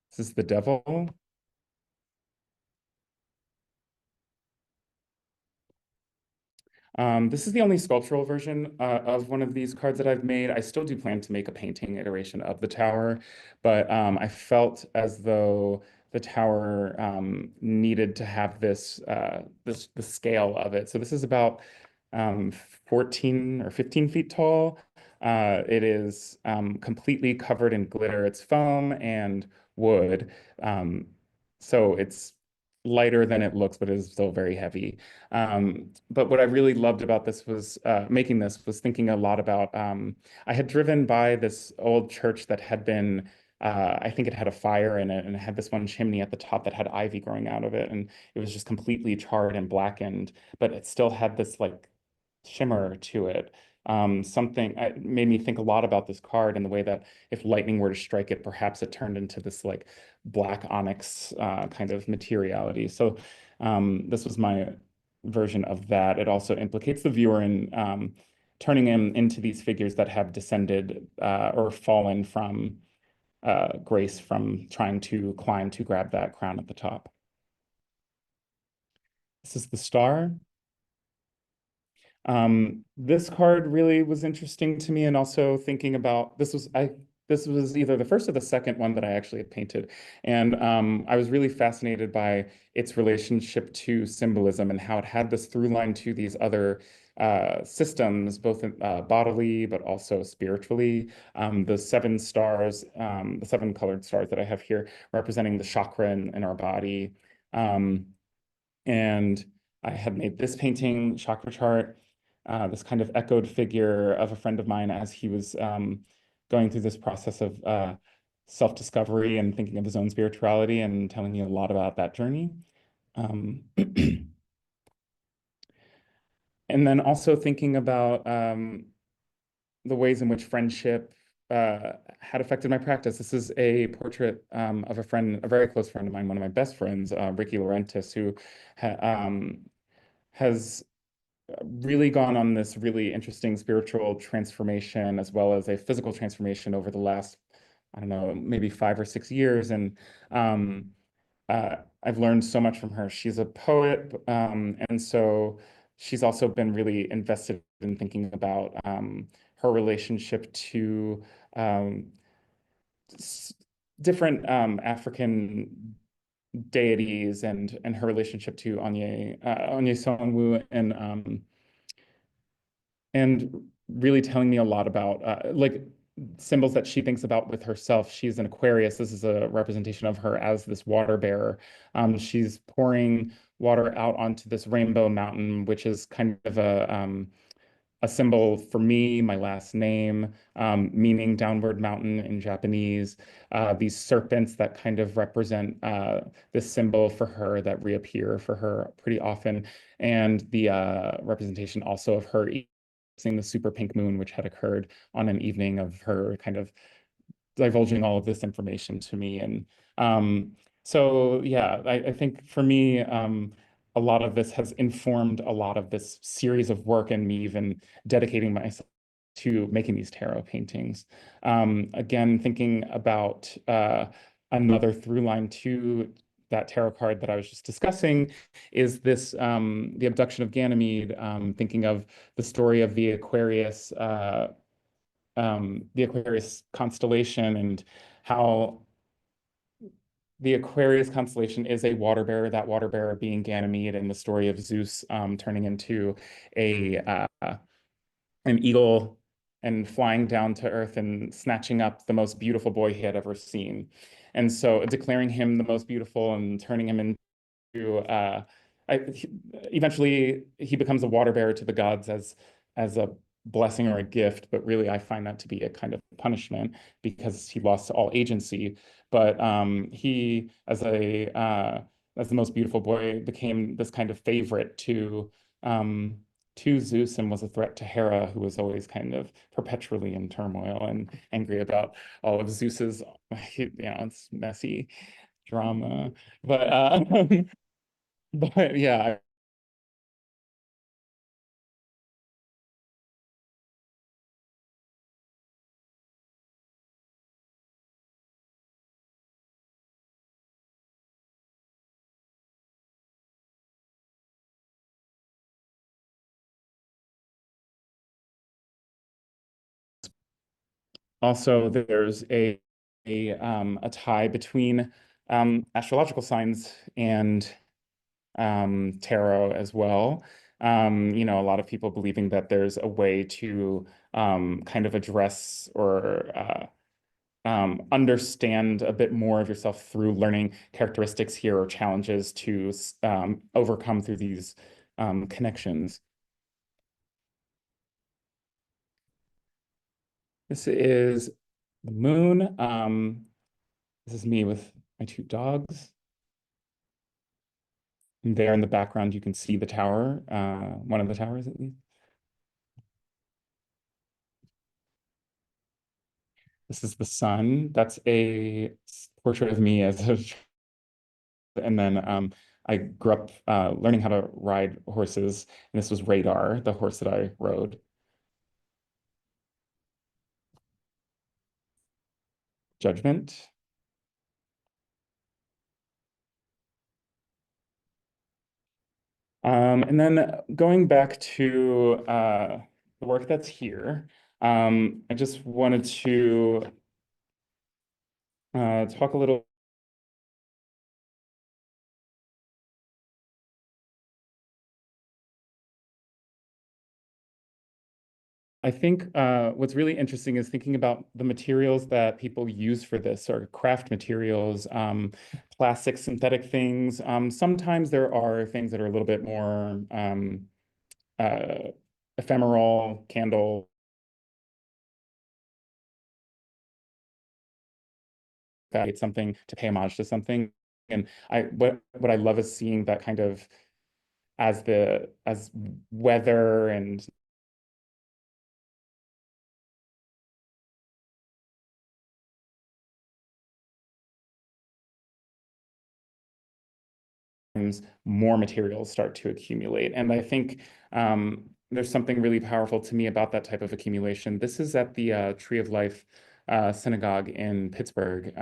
This is the Devil. This is the only sculptural version of one of these cards that I've made. I still do plan to make a painting iteration of the tower, but I felt as though the tower needed to have the scale of it. So this is about 14 or 15 feet tall. It is completely covered in glitter. It's foam and wood. So it's lighter than it looks, but it is still very heavy. But what I really loved about this was making this was thinking a lot about, I had driven by this old church that had been, I think it had a fire in it and it had this one chimney at the top that had ivy growing out of it. And it was just completely charred and blackened, but it still had this like shimmer to it. Something made me think a lot about this card and the way that if lightning were to strike it, perhaps it turned into this like black onyx kind of materiality. So this was my version of that. It also implicates the viewer in turning him into these figures that have descended or fallen from grace from trying to climb to grab that crown at the top. This is the Star. This card really was interesting to me, and also thinking about this this was either the first or the second one that I actually had painted. And I was really fascinated by its relationship to symbolism and how it had this through line to these other systems, both bodily, but also spiritually. The seven stars, the seven colored stars that I have here representing the chakra in our body. And I had made this painting, chakra chart, this kind of echoed figure of a friend of mine as he was going through this process of self-discovery and thinking of his own spirituality and telling me a lot about that journey. And then also thinking about the ways in which friendship had affected my practice. This is a portrait of a friend, a very close friend of mine, one of my best friends, Ricky Laurentis, who has really gone on this really interesting spiritual transformation as well as a physical transformation over the last, I don't know, maybe 5 or 6 years. And I've learned so much from her. She's a poet, and so she's also been really invested in thinking about her relationship to different African deities and her relationship to Onye Songwu and really telling me a lot about like symbols that she thinks about with herself. She's an Aquarius. This is a representation of her as this water bearer. She's pouring water out onto this rainbow mountain, which is kind of a symbol for me, my last name, meaning downward mountain in Japanese. These serpents that kind of represent this symbol for her that reappear for her pretty often. And the representation also of her seeing the super pink moon, which had occurred on an evening of her kind of divulging all of this information to me. And so, yeah, I think for me, a lot of this has informed a lot of this series of work and me even dedicating myself to making these tarot paintings. Again, thinking about another through line to that tarot card that I was just discussing is this, the abduction of Ganymede, thinking of the story of the Aquarius constellation and how the Aquarius constellation is a water bearer, that water bearer being Ganymede, and the story of Zeus turning into an eagle and flying down to earth and snatching up the most beautiful boy he had ever seen. And so declaring him the most beautiful and turning him into eventually he becomes a water bearer to the gods as a blessing or a gift, but really I find that to be a kind of punishment because he lost all agency. But he, as the most beautiful boy, became this kind of favorite to Zeus and was a threat to Hera, who was always kind of perpetually in turmoil and angry about all of Zeus's, it's messy drama. But but yeah. Also, there's a tie between astrological signs and tarot as well. A lot of people believing that there's a way to kind of address or understand a bit more of yourself through learning characteristics here or challenges to overcome through these connections. This is the moon. This is me with my 2 dogs. And there in the background, you can see the tower, one of the towers at least. This is the sun. That's a portrait of me as a and then I grew up learning how to ride horses, and this was Radar, the horse that I rode. Judgment. And then going back to the work that's here, I just wanted to talk a little. I think what's really interesting is thinking about the materials that people use for this, or craft materials, plastic, synthetic things. Sometimes there are things that are a little bit more uh, ephemeral, candle. It's something to pay homage to something. And what I love is seeing that kind of as weather and more materials start to accumulate. And I think there's something really powerful to me about that type of accumulation. This is at the Tree of Life synagogue in Pittsburgh,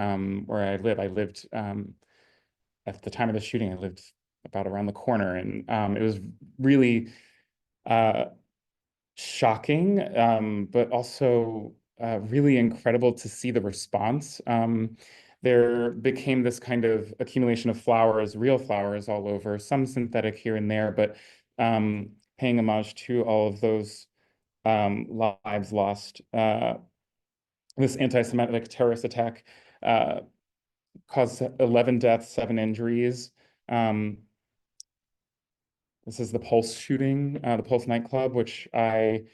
where I live. I lived at the time of the shooting, I lived about around the corner, and it was really shocking, but also really incredible to see the response. There became this kind of accumulation of flowers, real flowers all over, some synthetic here and there, but paying homage to all of those lives lost. This anti-Semitic terrorist attack caused 11 deaths, 7 injuries. This is the Pulse shooting, the Pulse nightclub, which um,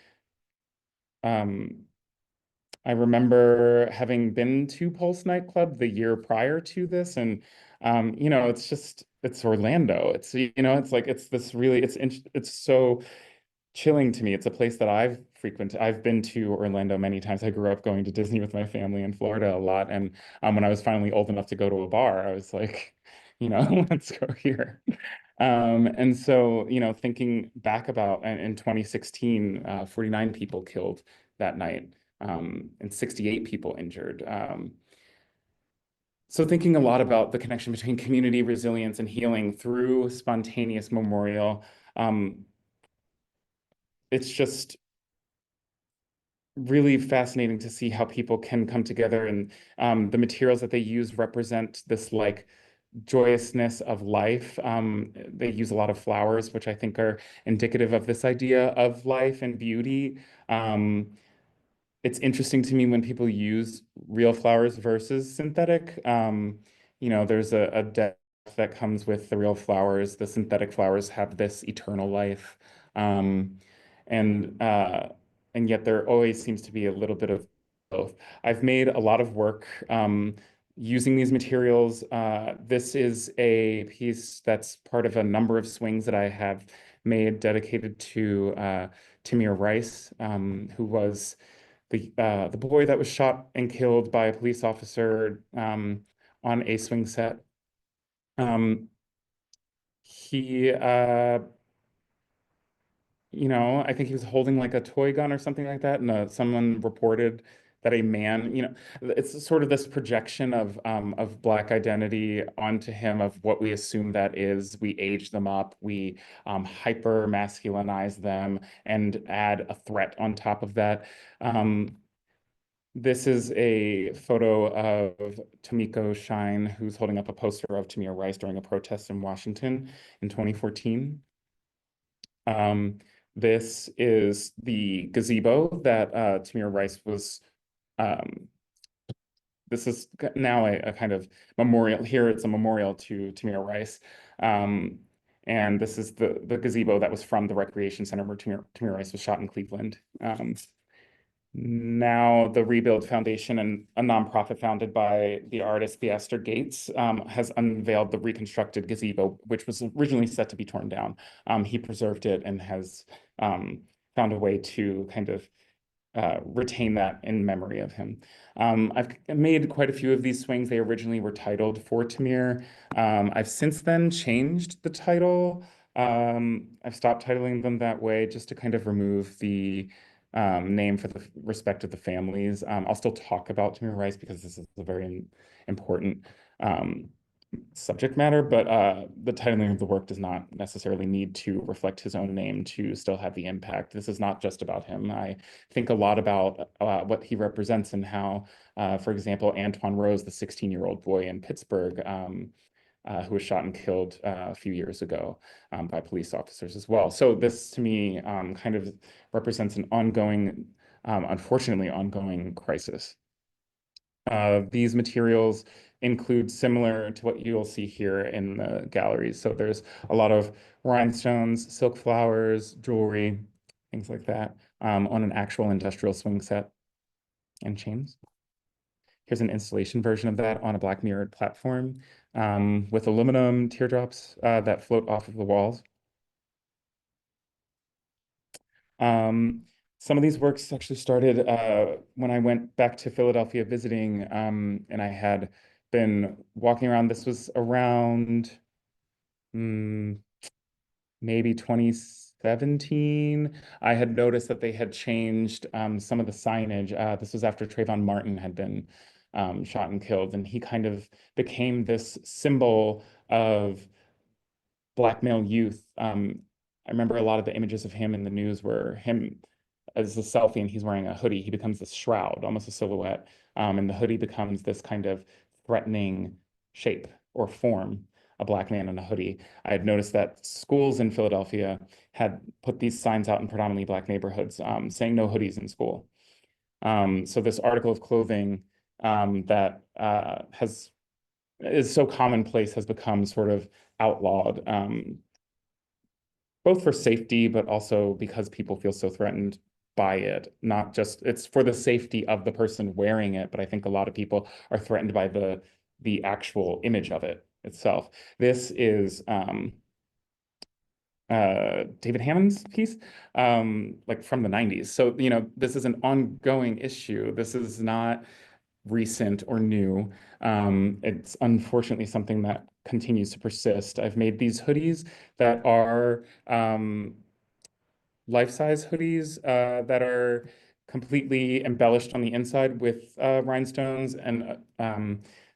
I remember having been to Pulse nightclub the year prior to this, and you know, it's Orlando. It's it's like it's this really it's so chilling to me. It's a place that I've frequented. I've been to Orlando many times. I grew up going to Disney with my family in Florida a lot, and when I was finally old enough to go to a bar, I was like, let's go here. And so, thinking back about in 2016, 49 people killed that night, and 68 people injured. So thinking a lot about the connection between community resilience and healing through spontaneous memorial. It's just really fascinating to see how people can come together, and the materials that they use represent this like joyousness of life. They use a lot of flowers, which I think are indicative of this idea of life and beauty. It's interesting to me when people use real flowers versus synthetic. There's a death that comes with the real flowers. The synthetic flowers have this eternal life. Um, and uh, and yet there always seems to be a little bit of both. I've made a lot of work using these materials. This is a piece that's part of a number of swings that I have made dedicated to Tamir Rice, who was the boy that was shot and killed by a police officer on a swing set. He I think he was holding like a toy gun or something like that, and someone reported that a man, it's sort of this projection of Black identity onto him, of what we assume that is. We age them up, we hyper masculinize them, and add a threat on top of that. This is a photo of Tomiko Shine, who's holding up a poster of Tamir Rice during a protest in Washington in 2014. This is the gazebo that Tamir Rice was. This is now a kind of memorial. Here it's a memorial to Tamir Rice. And this is the gazebo that was from the recreation center where Tamir Rice was shot in Cleveland. Now the Rebuild Foundation, and a nonprofit founded by the artist Theaster Gates, has unveiled the reconstructed gazebo, which was originally set to be torn down. He preserved it and has found a way to kind of retain that in memory of him. I've made quite a few of these swings. They originally were titled For Tamir. I've since then changed the title. I've stopped titling them that way just to kind of remove the name for the respect of the families. I'll still talk about Tamir Rice because this is a very important subject matter, but the titling of the work does not necessarily need to reflect his own name to still have the impact. This is not just about him. I think a lot about what he represents and how, for example, Antoine Rose, the 16-year-old boy in Pittsburgh, who was shot and killed a few years ago by police officers as well. So this, to me, kind of represents an ongoing, unfortunately, ongoing crisis. These materials include similar to what you'll see here in the galleries. So there's a lot of rhinestones, silk flowers, jewelry, things like that, on an actual industrial swing set and chains. Here's an installation version of that on a black mirrored platform with aluminum teardrops that float off of the walls. Some of these works actually started when I went back to Philadelphia visiting, and I had been walking around. This was around maybe 2017. I had noticed that they had changed some of the signage. This was after Trayvon Martin had been shot and killed, and he kind of became this symbol of Black male youth. I remember a lot of the images of him in the news were him as a selfie, and he's wearing a hoodie. He becomes this shroud, almost a silhouette, and the hoodie becomes this kind of threatening shape or form, a Black man in a hoodie. I had noticed that schools in Philadelphia had put these signs out in predominantly Black neighborhoods saying no hoodies in school. So this article of clothing that is so commonplace has become sort of outlawed, both for safety, but also because people feel so threatened by it. Not just, it's for the safety of the person wearing it, but I think a lot of people are threatened by the actual image of it itself. This is David Hammond's piece, like from the 90s. So, you know, this is an ongoing issue. This is not recent or new. It's unfortunately something that continues to persist. I've made these hoodies that are life-size hoodies that are completely embellished on the inside with rhinestones and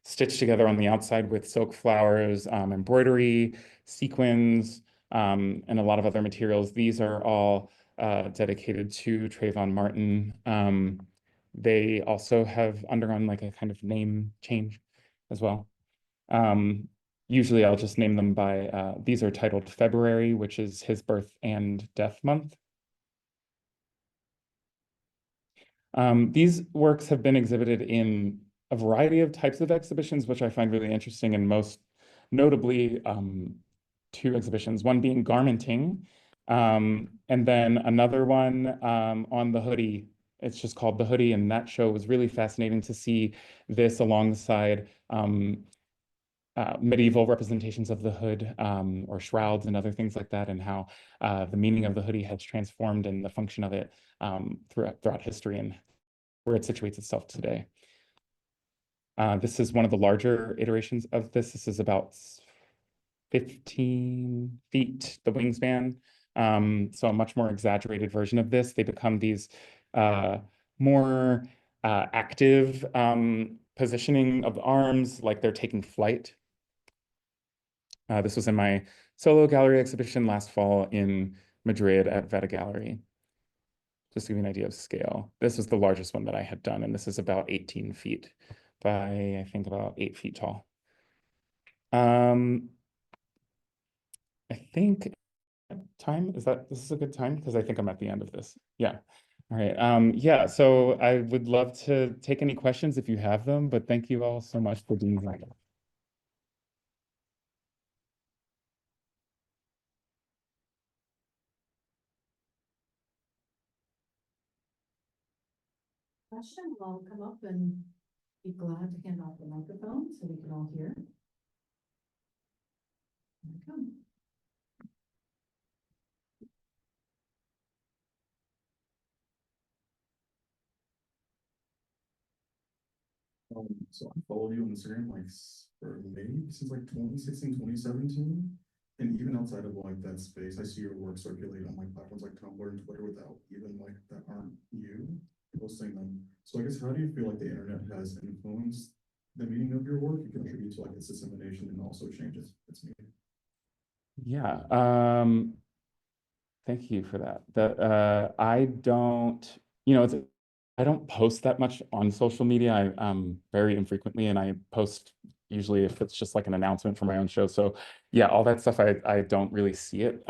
stitched together on the outside with silk flowers, embroidery, sequins, and a lot of other materials. These are all dedicated to Trayvon Martin. They also have undergone like a kind of name change as well. Usually I'll just name them by, these are titled February, which is his birth and death month. These works have been exhibited in a variety of types of exhibitions, which I find really interesting, and most notably two exhibitions, one being garmenting, and then another one on the hoodie. It's just called The Hoodie, and that show was really fascinating to see this alongside medieval representations of the hood or shrouds and other things like that, and how the meaning of the hoodie has transformed and the function of it throughout history and where it situates itself today. This is one of the larger iterations of this. This is about 15 feet, the wingspan. So a much more exaggerated version of this. They become these more active positioning of the arms, like they're taking flight. This was in my solo gallery exhibition last fall in Madrid at Veta Gallery. Just to give you an idea of scale. This is the largest one that I had done, and this is about 18 feet by, I think, about 8 feet tall. I think this is a good time? Because I think I'm at the end of this. Yeah. All right. Yeah, so I would love to take any questions if you have them, but thank you all so much for being here. Question, I'll come up and be glad to hand off the microphone so we can all hear. Here I come. So I followed you on Instagram like for maybe since like 2016, 2017. And even outside of like that space, I see your work circulate on like platforms like Tumblr and Twitter without even like that aren't you posting them. So I guess how do you feel like the internet has influenced the meaning of your work, you contribute to like its dissemination and also changes its meaning. Yeah, thank you for that. I don't, I don't post that much on social media. I very infrequently, and I post usually if it's just like an announcement for my own show. So yeah, all that stuff I don't really see it.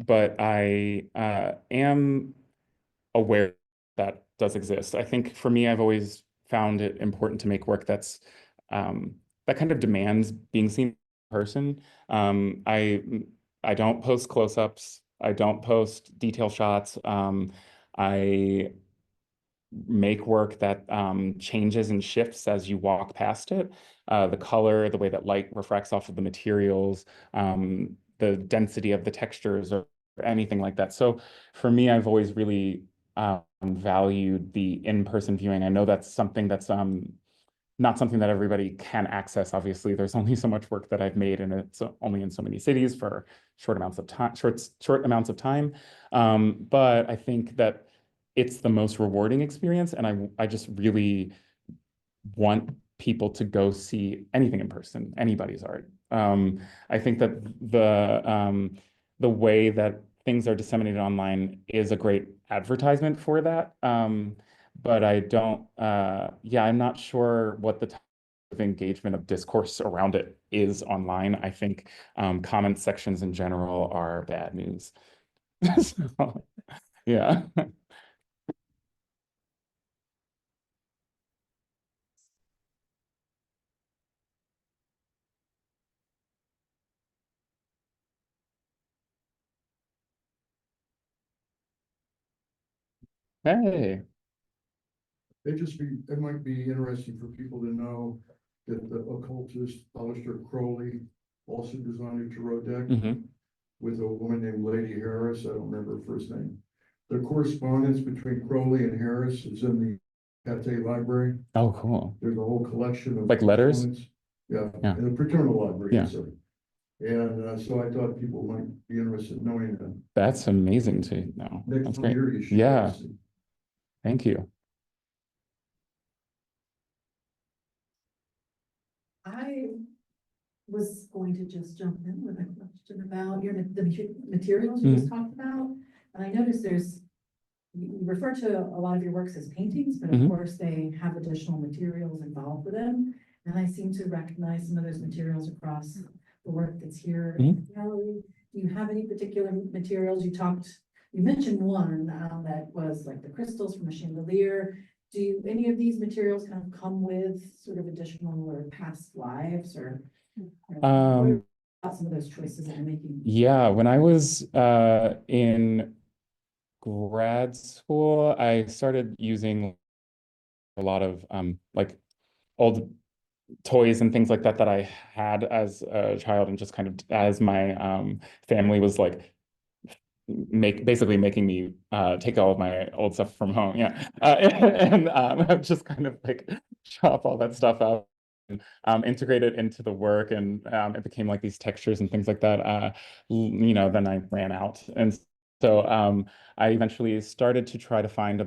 But I am aware that does exist. I think for me, I've always found it important to make work that kind of demands being seen in person. I don't post close-ups. I don't post detail shots. I make work that changes and shifts as you walk past it. The color, the way that light refracts off of the materials, the density of the textures or anything like that. So for me, I've always really valued the in-person viewing. I know that's something that's not something that everybody can access. Obviously, there's only so much work that I've made, and it's only in so many cities for short amounts of time. But I think that it's the most rewarding experience, and I just really want people to go see anything in person, anybody's art. I think that the way that things are disseminated online is a great advertisement for that. But I don't, yeah, I'm not sure what the type of engagement of discourse around it is online. I think comment sections in general are bad news. So, yeah. Hey. It might be interesting for people to know that the occultist Aleister Crowley also designed a tarot deck Mhm. with a woman named Lady Harris. I don't remember her first name. The correspondence between Crowley and Harris is in the Cathay Library. Oh, cool. There's a whole collection of Like letters? correspondence. Yeah, Yeah. in the Fraternal Library, Yeah. sorry. And so I thought people might be interested in knowing that. That's amazing to know. Next That's time great. here, you should Yeah. see. Thank you. I was going to just jump in with a question about the materials you just talked about. And I noticed you refer to a lot of your works as paintings, but of Mhm. course they have additional materials involved with them. And I seem to recognize some of those materials across the work that's here in the gallery. Do you have any particular materials? You mentioned one that was like the crystals from a chandelier. Do any of these materials kind of come with sort of additional or past lives or? What about some of those choices that you're making? Yeah, when I was in grad school, I started using a lot of like old toys and things like that that I had as a child, and just kind of as my family was like basically making me take all of my old stuff from home. Yeah. And just kind of like chop all that stuff out and integrate it into the work, and it became like these textures and things like that. Then I ran out, and so I eventually started to try to find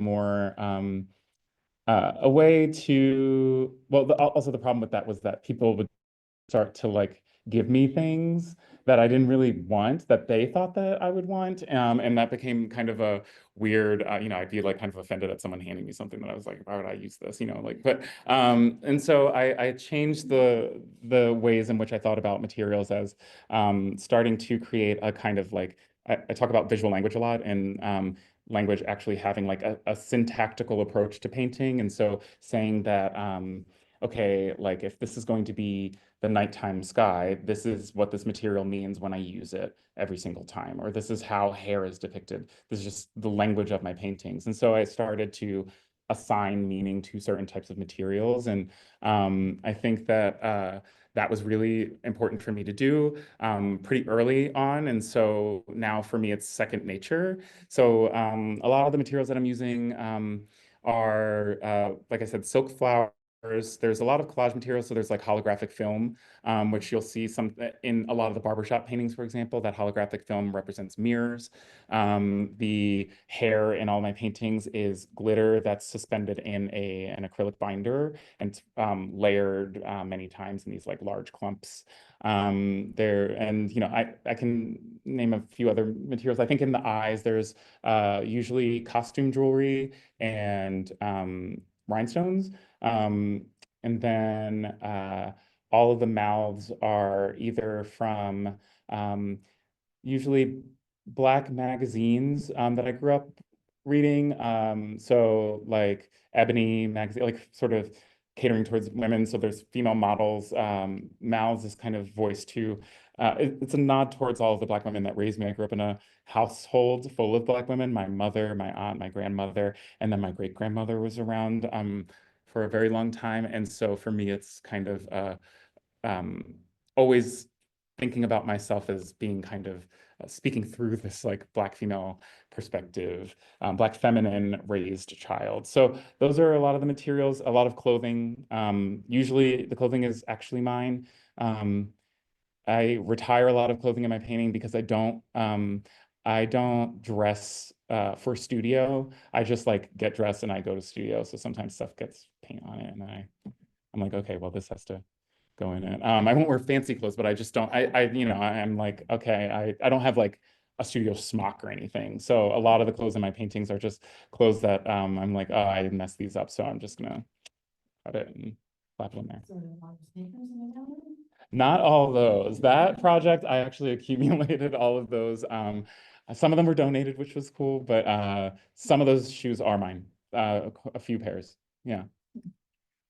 a way to, well, also the problem with that was that people would start to like give me things that I didn't really want, that they thought that I would want. And that became kind of a weird, I'd be like kind of offended at someone handing me something that I was like, why would I use this? And so I changed the ways in which I thought about materials as starting to create a kind of like, I talk about visual language a lot, and language actually having like a syntactical approach to painting. And so saying that, okay, like if this is going to be the nighttime sky, this is what this material means when I use it every single time, or this is how hair is depicted. This is just the language of my paintings. And so I started to assign meaning to certain types of materials. And I think that that was really important for me to do pretty early on. And so now for me, it's second nature. So a lot of the materials that I'm using are, like I said, silk flower there's a lot of collage material, so there's like holographic film, which you'll see some in a lot of the barbershop paintings, for example. That holographic film represents mirrors. The hair in all my paintings is glitter that's suspended in an acrylic binder and layered many times in these like large clumps. And I can name a few other materials. I think in the eyes, there's usually costume jewelry and rhinestones. And then all of the mouths are either from usually Black magazines that I grew up reading. So like Ebony magazine, like sort of catering towards women. So there's female models. Mouths is kind of voiced to. It's a nod towards all of the Black women that raised me. I grew up in a household full of Black women. My mother, my aunt, my grandmother, and then my great grandmother was around for a very long time. And so for me, it's kind of always thinking about myself as being kind of speaking through this like Black female perspective, Black feminine raised child. So those are a lot of the materials, a lot of clothing. Usually the clothing is actually mine. I retire a lot of clothing in my painting because I don't dress for studio. I just like get dressed and I go to studio. So sometimes stuff gets paint on it and I'm like, okay, well, this has to go in it. I won't wear fancy clothes, but I just don't, I'm like, okay, I don't have like a studio smock or anything. So a lot of the clothes in my paintings are just clothes that I'm like, oh, I messed these up. So I'm just gonna cut it and slap it in there. So there are a lot of sneakers in the gallery? Not all those. That project, I actually accumulated all of those. Some of them were donated, which was cool, but some of those shoes are mine. A few pairs. Yeah.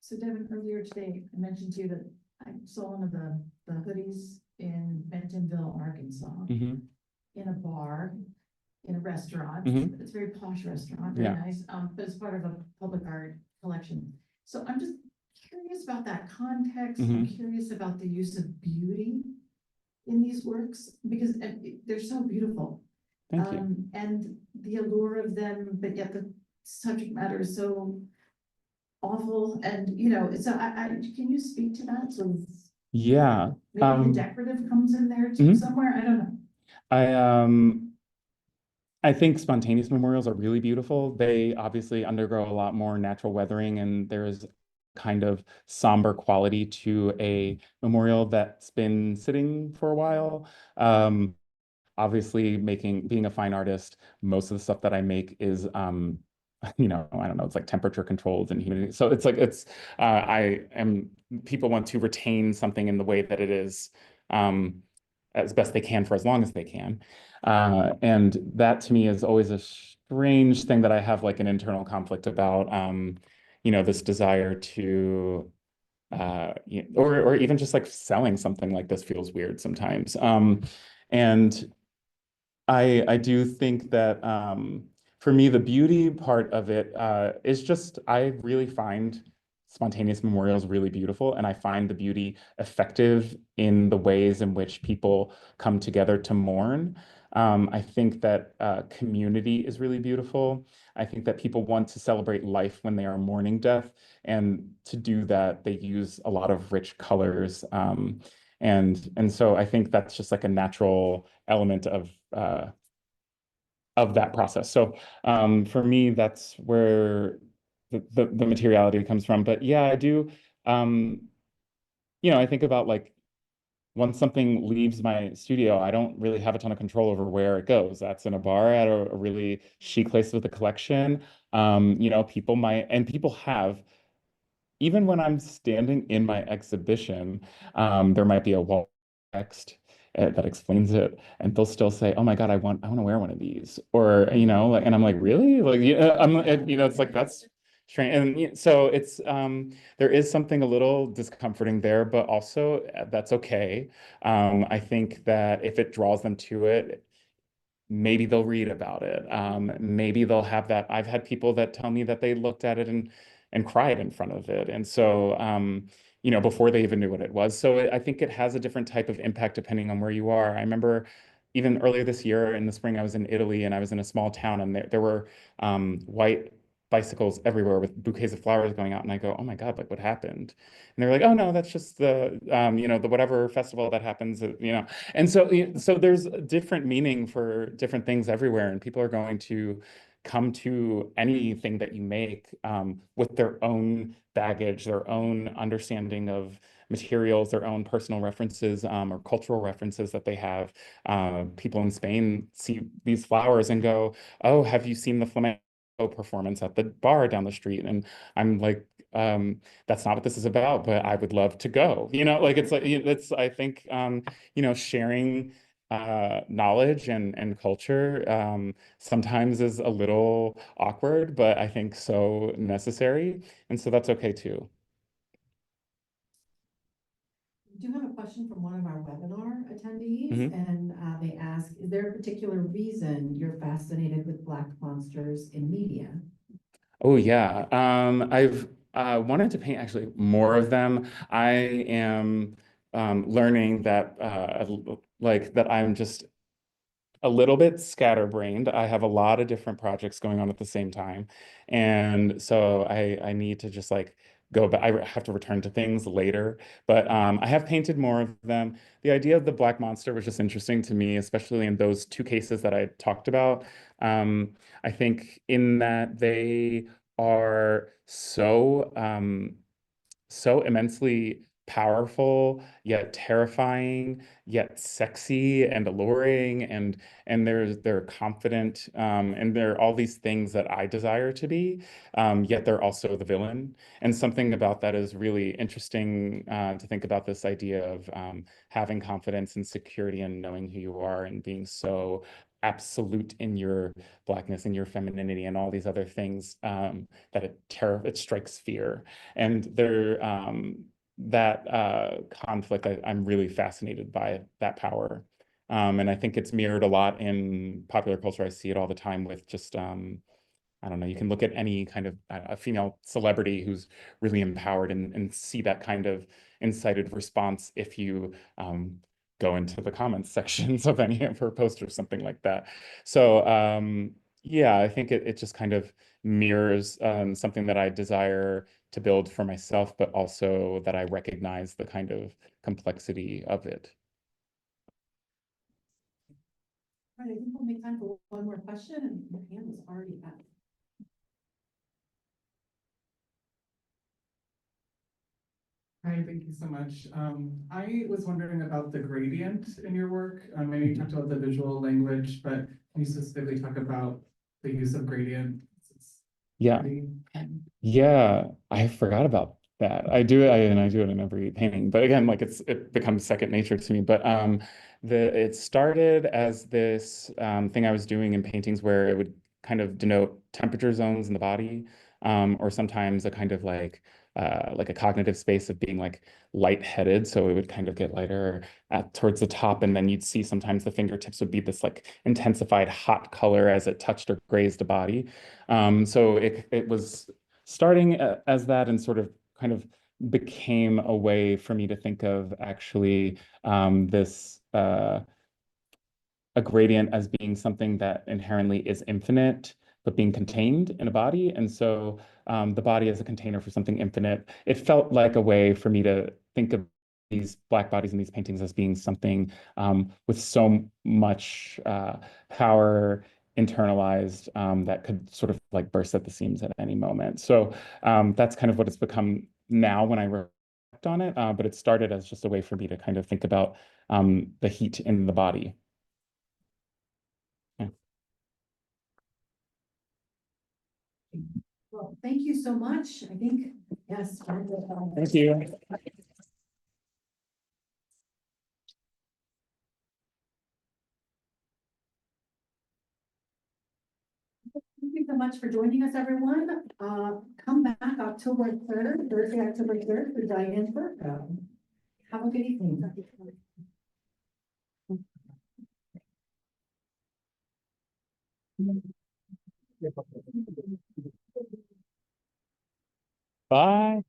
So Devin, earlier today, I mentioned to you that I saw one of the hoodies in Bentonville, Arkansas, Mm-hmm. in a bar, in a restaurant. Mhm. It's a very posh restaurant, very Yeah. nice, but it's part of a public art collection. So I'm just curious about that context. I'm curious about the use of beauty in these works, because they're so beautiful. Thank you. And the allure of them, but yet the subject matter is so awful, and so can you speak to that? So Yeah. maybe the decorative comes in there too somewhere, I don't know. I think spontaneous memorials are really beautiful. They obviously undergo a lot more natural weathering, and there's kind of somber quality to a memorial that's been sitting for a while. Obviously, being a fine artist, most of the stuff that I make is I don't know, it's like temperature controlled and humidity. So it's like people want to retain something in the way that it is as best they can for as long as they can. And that to me is always a strange thing that I have like an internal conflict about, this desire to, or even just like selling something like this feels weird sometimes. And I do think that for me, the beauty part of it is just, I really find spontaneous memorials really beautiful, and I find the beauty effective in the ways in which people come together to mourn. I think that community is really beautiful. I think that people want to celebrate life when they are mourning death, and to do that, they use a lot of rich colors. And so I think that's just like a natural element of that process. So for me, that's where the materiality comes from. But yeah, I do, I think about like once something leaves my studio, I don't really have a ton of control over where it goes. That's in a bar at a really chic place with a collection. People have, even when I'm standing in my exhibition, there might be a wall text that explains it, and they'll still say, "Oh my God, I want to wear one of these," or like, and I'm like, "Really?" Like, it's like that's strange, and so it's there is something a little discomforting there, but also that's okay. I think that if it draws them to it, maybe they'll read about it. Maybe they'll have that. I've had people that tell me that they looked at it and cried in front of it. And so, before they even knew what it was. So I think it has a different type of impact depending on where you are. I remember even earlier this year in the spring, I was in Italy and I was in a small town, and there were white bicycles everywhere with bouquets of flowers going out. And I go, oh my God, like what happened? And they're like, oh no, that's just the, the whatever festival that happens, And so there's a different meaning for different things everywhere. And people are going to come to anything that you make with their own baggage, their own understanding of materials, their own personal references or cultural references that they have. People in Spain see these flowers and go, oh, have you seen the flamenco performance at the bar down the street? And I'm like, that's not what this is about, but I would love to go. It's I think sharing knowledge and culture sometimes is a little awkward, but I think so necessary. And so that's okay too. We do have a question from one of our webinar attendees, Mhm. and they ask, is there a particular reason you're fascinated with Black monsters in media? Oh yeah. I've wanted to paint actually more of them. I am learning that that I'm just a little bit scatterbrained. I have a lot of different projects going on at the same time. And so I need to just like go back. I have to return to things later, but I have painted more of them. The idea of the Black Monster was just interesting to me, especially in those two cases that I talked about. I think in that they are so immensely powerful, yet terrifying, yet sexy and alluring, and they're confident, and they're all these things that I desire to be, yet they're also the villain. And something about that is really interesting to think about this idea of having confidence and security and knowing who you are and being so absolute in your Blackness and your femininity and all these other things that it strikes fear. And that conflict, I'm really fascinated by that power. And I think it's mirrored a lot in popular culture. I see it all the time with just, I don't know, you can look at any kind of a female celebrity who's really empowered and see that kind of incited response if you go into the comments sections of any of her posts or something like that. So yeah, I think it just kind of mirrors something that I desire to build for myself, but also that I recognize the kind of complexity of it. All right, I think we'll make time for one more question, and your hand was already up. Hi, thank you so much. I was wondering about the gradient in your work. I know you talked about the visual language, but can you specifically talk about the use of gradient? Yeah. Pretty- Yeah, I forgot about that. I do it in every painting, but again, like it becomes second nature to me. But it started as this thing I was doing in paintings where it would kind of denote temperature zones in the body, or sometimes a kind of like a cognitive space of being like lightheaded. So it would kind of get lighter towards the top, and then you'd see sometimes the fingertips would be this like intensified hot color as it touched or grazed a body. So it was starting as that and sort of kind of became a way for me to think of actually this a gradient as being something that inherently is infinite, but being contained in a body. And so the body as a container for something infinite, it felt like a way for me to think of these Black bodies in these paintings as being something with so much power internalized that could sort of like burst at the seams at any moment. So that's kind of what it's become now when I reflect on it. But it started as just a way for me to kind of think about the heat in the body. Yeah. Well, thank you so much. I think, yes. Thank you. Thank you so much for joining us, everyone. Come back October 3rd, Thursday, October 3rd for Diane Burko. Have a good evening. Bye.